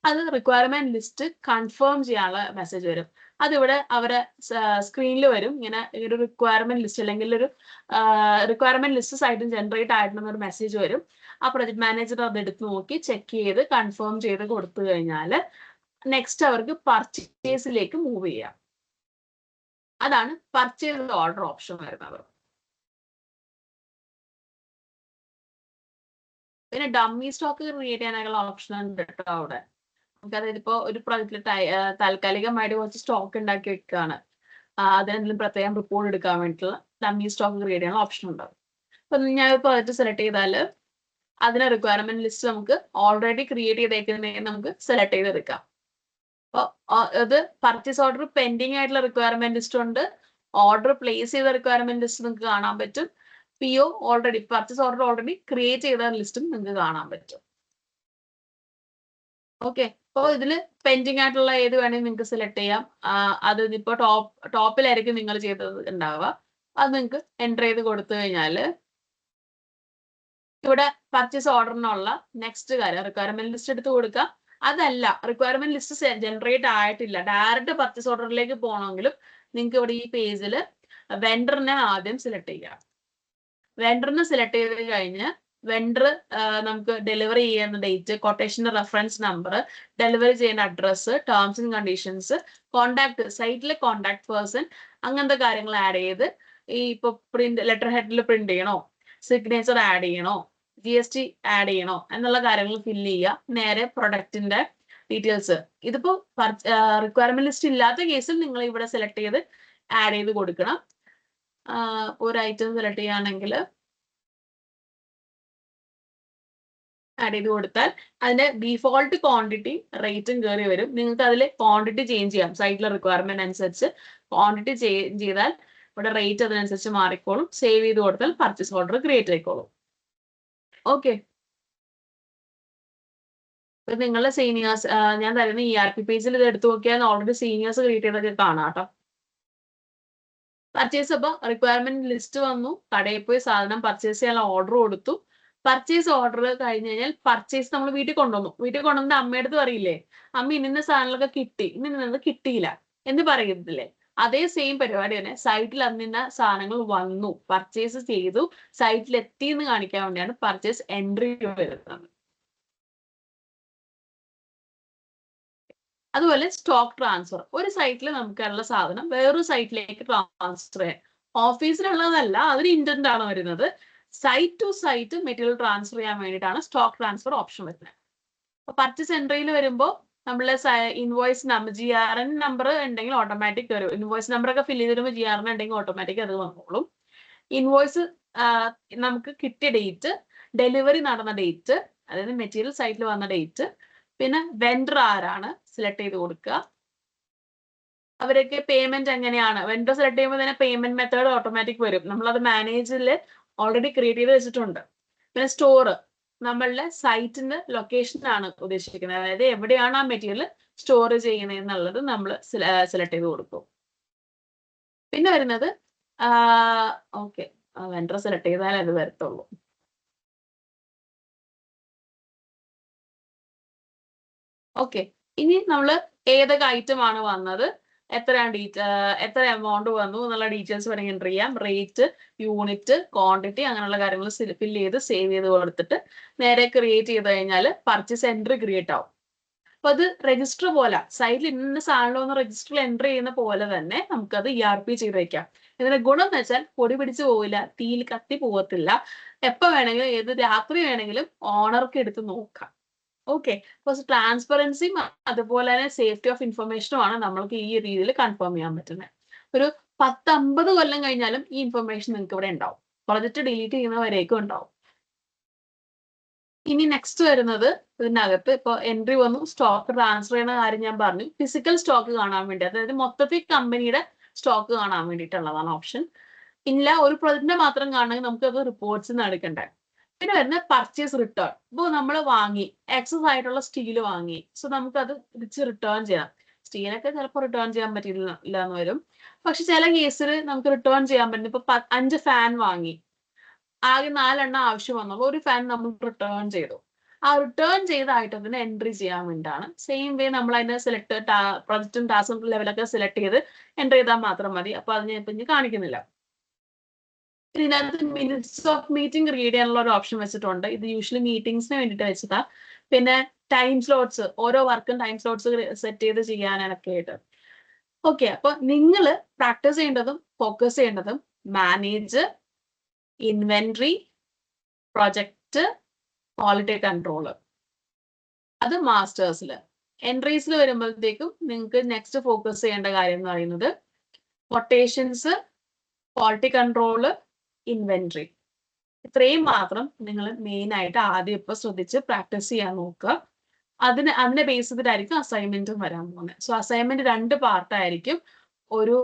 അത് റിക്വയർമെന്റ് ലിസ്റ്റ് കൺഫേം ചെയ്യാനുള്ള മെസ്സേജ് വരും. അതിവിടെ അവരെ സ്ക്രീനിൽ വരും. ഇങ്ങനെ ഒരു റിക്വയർമെന്റ് ലിസ്റ്റ് അല്ലെങ്കിൽ ഒരു റിക്വയർമെന്റ് ലിസ്റ്റ് സൈറ്റിൽ ജനറേറ്റ് ആയിട്ടുള്ള ഒരു മെസ്സേജ് വരും. ആ പ്രൊജക്ട് മാനേജർ അത് എടുത്ത് നോക്കി ചെക്ക് ചെയ്ത് കൺഫേം ചെയ്ത് കൊടുത്തു കഴിഞ്ഞാൽ നെക്സ്റ്റ് അവർക്ക് പർച്ചേസിലേക്ക് മൂവ് ചെയ്യാം. അതാണ് പർച്ചേസ് ഓർഡർ ഓപ്ഷൻ വരുന്നത്. പിന്നെ ഡമ്മി സ്റ്റോക്ക് ക്രിയേറ്റ് ചെയ്യാനുള്ള ഓപ്ഷൻ ഉണ്ട് കേട്ടോ അവിടെ. നമുക്ക് അതായത് ഇപ്പൊ ഒരു പ്രൊജക്റ്റിൽ താൽക്കാലികമായിട്ട് കുറച്ച് സ്റ്റോക്ക് ഉണ്ടാക്കി വെക്കുകയാണ്, അതിനെന്തെങ്കിലും പ്രത്യേകം റിപ്പോർട്ട് എടുക്കാൻ വേണ്ടിയിട്ടുള്ള ഡമ്മി സ്റ്റോക്ക് ക്രിയേറ്റ് ചെയ്യാനുള്ള ഓപ്ഷൻ ഉണ്ടാവും. അപ്പൊ ഞാൻ പ്രൊജക്റ്റ് സെലക്ട് ചെയ്താൽ അതിന് റിക്വയർമെന്റ് ലിസ്റ്റ് നമുക്ക് ഓൾറെഡി ക്രിയേറ്റ് ചെയ്തേക്കുന്നതിന് നമുക്ക് സെലക്ട് ചെയ്തെടുക്കാം. അപ്പോൾ ഇത് പർച്ചേസ് ഓർഡർ പെൻഡിങ് ആയിട്ടുള്ള റിക്വയർമെന്റ് ലിസ്റ്റ് ഉണ്ട്, ഓർഡർ പ്ലേസ് ചെയ്ത റിക്വയർമെന്റ് ലിസ്റ്റ് നിങ്ങൾക്ക് കാണാൻ പറ്റും, PO already purchase order already create ചെയ്ത ലിസ്റ്റും നിങ്ങൾക്ക് കാണാൻ പറ്റും. ഓക്കെ, അപ്പോൾ ഇതിൽ പെൻഡിങ് ആയിട്ടുള്ള ഏത് വേണമെങ്കിൽ നിങ്ങൾക്ക് സെലക്ട് ചെയ്യാം. അത് ഇപ്പോൾ ടോപ്പിലായിരിക്കും നിങ്ങൾ ചെയ്തത് ഉണ്ടാവുക. അത് നിങ്ങൾക്ക് എൻ്റർ ചെയ്ത് കൊടുത്തു കഴിഞ്ഞാൽ ഇവിടെ പർച്ചേസ് ഓർഡറിനുള്ള നെക്സ്റ്റ് കാര്യം റിക്വയർമെന്റ് ലിസ്റ്റ് എടുത്ത് കൊടുക്കുക. അതല്ല റിക്വയർമെന്റ് ലിസ്റ്റ് ജനറേറ്റ് ആയിട്ടില്ല, ഡയറക്റ്റ് പർച്ചേസ് ഓർഡറിലേക്ക് പോകണമെങ്കിലും നിങ്ങൾക്ക് ഇവിടെ ഈ പേജിൽ വെണ്ടറിനെ ആദ്യം സെലക്ട് ചെയ്യാം. വെണ്ടറിനെ സെലക്ട് ചെയ്ത് കഴിഞ്ഞ് വെണ്ടർ നമുക്ക് ഡെലിവറി ചെയ്യുന്ന ഡേറ്റ്, കൊട്ടേഷന്റെ റെഫറൻസ് നമ്പർ, ഡെലിവറി ചെയ്യുന്ന address, terms and conditions, contact, സൈറ്റിലെ കോണ്ടാക്ട് പേഴ്സൺ, അങ്ങനത്തെ കാര്യങ്ങൾ ആഡ് ചെയ്ത് ഈ ഇപ്പൊ പ്രിന്റ് ലെറ്റർ ഹെഡിൽ പ്രിന്റ് ചെയ്യണോ, സിഗ്നേച്ചർ ആഡ് ചെയ്യണോ, GST ആഡ് ചെയ്യണോ എന്നുള്ള കാര്യങ്ങൾ ഫില്ല് ചെയ്യുക. നേരെ പ്രൊഡക്റ്റിന്റെ ഡീറ്റെയിൽസ്. ഇതിപ്പോ റിക്വയർമെന്റ് ലിസ്റ്റ് ഇല്ലാത്ത കേസിൽ നിങ്ങൾ ഇവിടെ സെലക്ട് ചെയ്ത് ആഡ് ചെയ്ത് കൊടുക്കണം. ഒരു ഐറ്റം സെലക്ട് ചെയ്യുകയാണെങ്കിൽ ആഡ് ചെയ്ത് കൊടുത്താൽ അതിന്റെ ഡീഫോൾട്ട് ക്വാണ്ടിറ്റി റേറ്റും കയറി വരും. നിങ്ങൾക്ക് അതിൽ ക്വാണ്ടിറ്റി ചേഞ്ച് ചെയ്യാം. സൈറ്റിലെ റിക്വയർമെന്റ് അനുസരിച്ച് ക്വാണ്ടിറ്റി ചേഞ്ച് ചെയ്താൽ ഇവിടെ റേറ്റ് അതിനനുസരിച്ച് മാറിക്കോളും. സേവ് ചെയ്ത് കൊടുത്താൽ പർച്ചേസ് ഓർഡർ ക്രിയേറ്റ് ആയിക്കോളും. ഓക്കെ, ഇപ്പൊ നിങ്ങളുടെ സീനിയേഴ്സ് ഞാൻ തരുന്ന ERP പേജിൽ ഇത് എടുത്തു നോക്കിയാൽ ഓൾറെഡി സീനിയേഴ്സ് ക്രിയേറ്റ് ചെയ്തൊക്കെ കാണാം കേട്ടോ. പർച്ചേസ് അപ്പൊ റിക്വയർമെന്റ് ലിസ്റ്റ് വന്നു, കടയിൽ പോയി സാധനം പർച്ചേസ് ചെയ്യാനുള്ള ഓർഡർ കൊടുത്തു. പർച്ചേസ് ഓർഡർ കഴിഞ്ഞ് കഴിഞ്ഞാൽ പർച്ചേസ് നമ്മൾ വീട്ടിൽ കൊണ്ടുവന്നു. വീട്ടിൽ കൊണ്ടുവന്നിട്ട് അമ്മയുടെ അടുത്ത് പറയില്ലേ, അമ്മ ഇന്ന സാധനങ്ങളൊക്കെ കിട്ടി, ഇന്നത് കിട്ടിയില്ല എന്ന് പറയുന്നില്ലേ? അതേ സെയിം പരിപാടി തന്നെ സൈറ്റിൽ അന്നിന്ന സാധനങ്ങൾ വന്നു, പർച്ചേസ് ചെയ്തു, സൈറ്റിൽ എത്തി എന്ന് കാണിക്കാൻ വേണ്ടിയാണ് പർച്ചേസ് എൻട്രി വരുന്നത്. അതുപോലെ സ്റ്റോക്ക് ട്രാൻസ്ഫർ. ഒരു സൈറ്റിൽ നമുക്കുള്ള സാധനം വേറൊരു സൈറ്റിലേക്ക് ട്രാൻസ്ഫർ ചെയ്യാൻ. ഓഫീസിലുള്ളതല്ല, അതൊരു ഇന്റന്റ് ആണ് വരുന്നത്. Site to site material transfer ചെയ്യാൻ വേണ്ടിയിട്ടാണ് സ്റ്റോക്ക് ട്രാൻസ്ഫർ ഓപ്ഷൻ വരുന്നത്. അപ്പൊ പർച്ചേസ് എൻട്രിയിൽ വരുമ്പോൾ നമ്മളെ ഇൻവോയ്സ് നമ്പർ GRN നമ്പർ ഉണ്ടെങ്കിൽ ഓട്ടോമാറ്റിക് വരും. ഇൻവോയ്സ് നമ്പർ ഒക്കെ ഫില്ല് ചെയ്ത് വരുമ്പോൾ GRN ഉണ്ടെങ്കിൽ ഓട്ടോമാറ്റിക് അത് വന്നോളും. ഇൻവോയ്സ് നമുക്ക് കിട്ടിയ ഡേറ്റ്, ഡെലിവറി നടന്ന ഡേറ്റ്, അതായത് മെറ്റീരിയൽ സൈറ്റിൽ വന്ന ഡേറ്റ്, പിന്നെ വെൻഡർ ആരാണ് സെലക്ട് ചെയ്ത് കൊടുക്കുക. അവരൊക്കെ പേയ്മെന്റ് എങ്ങനെയാണ്, വെൻഡർ സെലക്ട് ചെയ്യുമ്പോൾ തന്നെ പേയ്മെന്റ് മെത്തേഡ് ഓട്ടോമാറ്റിക് വരും. നമ്മളത് മാനേജറിൽ ഓൾറെഡി ക്രിയേറ്റ് ചെയ്ത് വെച്ചിട്ടുണ്ട്. പിന്നെ സ്റ്റോർ, നമ്മളുടെ സൈറ്റിന്റെ ലൊക്കേഷൻ ആണ് ഉദ്ദേശിക്കുന്നത്, അതായത് എവിടെയാണ് ആ മെറ്റീരിയൽ സ്റ്റോർ ചെയ്യുന്നത് എന്നുള്ളത് നമ്മൾ സെലക്ട് ചെയ്ത് കൊടുക്കും. പിന്നെ വരുന്നത് ഓക്കെ, വെൻഡർ സെലക്ട് ചെയ്താൽ അത് വരത്തുള്ളൂ. ഓക്കെ, ഇനി നമ്മൾ ഏതൊക്കെ ഐറ്റം ആണ് വന്നത്, എത്ര എമൗണ്ട് വന്നു എന്നുള്ള ഡീറ്റെയിൽസ് വേണമെങ്കിൽ എൻ്റർ ചെയ്യാം. റേറ്റ്, യൂണിറ്റ്, ക്വാണ്ടിറ്റി അങ്ങനെയുള്ള കാര്യങ്ങൾ ഫില്ല് ചെയ്ത് സേവ് ചെയ്ത് കൊടുത്തിട്ട് നേരെ ക്രിയേറ്റ് ചെയ്ത് കഴിഞ്ഞാൽ പർച്ചേസ് എൻട്രി ക്രിയേറ്റ് ആവും. അപ്പൊ അത് രജിസ്റ്റർ പോലെ സൈറ്റിൽ ഇന്ന സാധനം രജിസ്റ്ററിൽ എൻട്രി ചെയ്യുന്ന പോലെ തന്നെ നമുക്കത് ERP ചെയ്ത് വെക്കാം. ഇതിന്റെ ഗുണം എന്ന് വെച്ചാൽ പൊടി പിടിച്ചു പോവില്ല, തീയിൽ കത്തി പോകത്തില്ല. എപ്പോ വേണമെങ്കിലും ഏത് രാത്രി വേണമെങ്കിലും ഓണർക്ക് എടുത്ത് നോക്കാം. ഓക്കെ, അപ്പോൾ ട്രാൻസ്പെറൻസിയും അതുപോലെ തന്നെ സേഫ്റ്റി ഓഫ് ഇൻഫർമേഷനുമാണ് നമ്മൾക്ക് ഈ രീതിയിൽ കൺഫേം ചെയ്യാൻ പറ്റുന്നത്. ഒരു 10-50 കൊല്ലം കഴിഞ്ഞാലും ഈ ഇൻഫർമേഷൻ നിങ്ങൾക്ക് ഇവിടെ ഉണ്ടാവും. പ്രൊജക്റ്റ് ഡിലീറ്റ് ചെയ്യുന്നവരേക്കും ഉണ്ടാവും. ഇനി നെക്സ്റ്റ് വരുന്നത് ഇതിനകത്ത് ഇപ്പൊ എൻട്രി വന്നു, സ്റ്റോക്ക് ട്രാൻസ്ഫർ ചെയ്യുന്ന കാര്യം ഞാൻ പറഞ്ഞു. ഫിസിക്കൽ സ്റ്റോക്ക് കാണാൻ വേണ്ടി, അതായത് മൊത്തത്തിൽ കമ്പനിയുടെ സ്റ്റോക്ക് കാണാൻ വേണ്ടിയിട്ടുള്ളതാണ് ഓപ്ഷൻ. ഇല്ല ഒരു പ്രൊജക്റ്റിനെ മാത്രം കാണണമെങ്കിൽ നമുക്ക് അത് റിപ്പോർട്ട്സ് എടുക്കണ്ടേ. പിന്നെ വരുന്ന പർച്ചേസ് റിട്ടേൺ. ഇപ്പോൾ നമ്മൾ വാങ്ങി എക്സസ് ആയിട്ടുള്ള സ്റ്റീൽ വാങ്ങി, സോ നമുക്കത് തിരിച്ച് റിട്ടേൺ ചെയ്യാം. സ്റ്റീലൊക്കെ ചിലപ്പോൾ റിട്ടേൺ ചെയ്യാൻ പറ്റില്ല എന്ന് വരും, പക്ഷെ ചില കേസിൽ നമുക്ക് റിട്ടേൺ ചെയ്യാൻ പറ്റും. ഇപ്പൊ 5 ഫാൻ വാങ്ങി, ആകെ 4 എണ്ണം ആവശ്യം വന്നുള്ളൂ, ഒരു ഫാൻ നമ്മൾ റിട്ടേൺ ചെയ്തു. ആ റിട്ടേൺ ചെയ്ത ഐറ്റത്തിന് എൻട്രി ചെയ്യാൻ വേണ്ടിയാണ്. സെയിം വേ നമ്മൾ അതിനെ സെലക്ട് പ്രൊജക്റ്റും ടാസ്കും ലെവലൊക്കെ സെലക്ട് ചെയ്ത് എൻട്രി ചെയ്താൽ മാത്രം മതി. അപ്പൊ അത് ഞാൻ ഇപ്പൊ ഇനി കാണിക്കുന്നില്ല. ഇതിനകത്ത് മിനിറ്റ്സ് ഓഫ് മീറ്റിംഗ് റീഡ് ചെയ്യാനുള്ള ഒരു ഓപ്ഷൻ വെച്ചിട്ടുണ്ട്. ഇത് യൂഷ്വലി മീറ്റിംഗ്സിന് വേണ്ടിയിട്ട് വെച്ചതാ. പിന്നെ ടൈം സ്ലോട്ട്സ്, ഓരോ വർക്കും ടൈം സ്ലോട്ട്സ് സെറ്റ് ചെയ്ത് ചെയ്യാനൊക്കെ ആയിട്ട്. ഓക്കെ, അപ്പൊ നിങ്ങൾ പ്രാക്ടീസ് ചെയ്യേണ്ടതും ഫോക്കസ് ചെയ്യേണ്ടതും manage, inventory, project, quality control, അത് മാസ്റ്റേഴ്സിൽ. എൻട്രീസിൽ വരുമ്പോഴത്തേക്കും നിങ്ങൾക്ക് നെക്സ്റ്റ് ഫോക്കസ് ചെയ്യേണ്ട കാര്യം എന്ന് പറയുന്നത് കൊട്ടേഷൻസ്, ക്വാളിറ്റി കൺട്രോള്, ഇൻവെന്ററി. ഇത്രയും മാത്രം നിങ്ങൾ മെയിൻ ആയിട്ട് ആദ്യം ഇപ്പൊ ശ്രദ്ധിച്ച് പ്രാക്ടീസ് ചെയ്യാൻ നോക്കുക. അതിനെ ബേസ് ചെയ്തിട്ടായിരിക്കും അസൈൻമെന്റും വരാൻ പോകുന്നത്. So assignment 2 പാർട്ടായിരിക്കും. ഒരു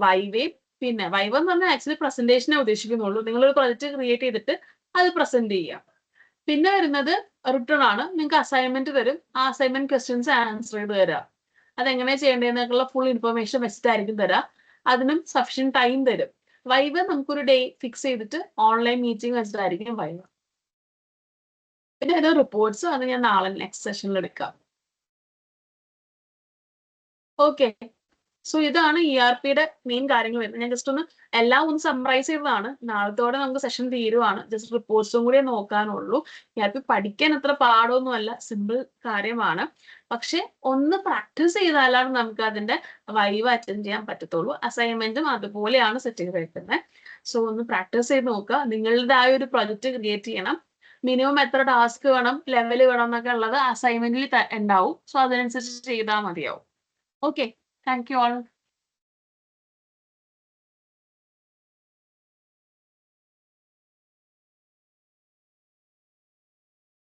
വൈവയും, പിന്നെ വൈവ എന്ന് പറഞ്ഞാൽ ആക്ച്വലി പ്രസന്റേഷനെ ഉദ്ദേശിക്കുന്നുള്ളൂ. നിങ്ങളൊരു പ്രൊജക്ട് ക്രിയേറ്റ് ചെയ്തിട്ട് അത് പ്രസന്റ് ചെയ്യാം. പിന്നെ വരുന്നത് റിട്ടേൺ ആണ്. നിങ്ങൾക്ക് അസൈൻമെന്റ് തരും, ആ അസൈൻമെന്റ് ക്വസ്റ്റ്യൻസ് ആൻസർ ചെയ്ത് തരാം. അതെങ്ങനെ ചെയ്യേണ്ടതെന്നൊക്കെയുള്ള ഫുൾ ഇൻഫർമേഷൻ വെച്ചിട്ടായിരിക്കും തരാം. അതിനും സഫിഷ്യന്റ് ടൈം തരും. വൈവ നമുക്കൊരു ഡേ ഫിക്സ് ചെയ്തിട്ട് ഓൺലൈൻ മീറ്റിംഗ് വെച്ചിട്ടായിരിക്കും വൈവ. പിന്നെ ഇത് റിപ്പോർട്ട്സ്, അത് ഞാൻ നാളെ നെക്സ്റ്റ് സെഷനിൽ എടുക്കാം. ഓക്കെ, സോ ഇതാണ് ERPയുടെ മെയിൻ കാര്യങ്ങൾ വരുന്നത്. ഞാൻ ജസ്റ്റ് എല്ലാം ഒന്ന് സമ്മറൈസ് ചെയ്തതാണ്. നാളത്തോടെ നമുക്ക് സെഷൻ തീരുവാണ്. ജസ്റ്റ് റിപ്പോർട്ട്സും കൂടി നോക്കാനുള്ളൂ. ERP പഠിക്കാൻ അത്ര പാടൊന്നുമല്ല, സിമ്പിൾ കാര്യമാണ്. പക്ഷെ ഒന്ന് പ്രാക്ടീസ് ചെയ്താലാണ് നമുക്ക് അതിന്റെ വൈവ അറ്റൻഡ് ചെയ്യാൻ പറ്റത്തുള്ളൂ. അസൈൻമെന്റും അതുപോലെയാണ് സെറ്റ് ചെയ്ത് വെക്കുന്നത്. സോ ഒന്ന് പ്രാക്ടീസ് ചെയ്ത് നോക്കുക. നിങ്ങളുടേതായ ഒരു പ്രൊജക്ട് ക്രിയേറ്റ് ചെയ്യണം. മിനിമം എത്ര ടാസ്ക് വേണം, ലെവൽ വേണം എന്നൊക്കെ ഉള്ളത് അസൈൻമെന്റിൽ ഉണ്ടാവും. സോ അതിനനുസരിച്ച് ചെയ്താൽ മതിയാവും. Okay, thank you all.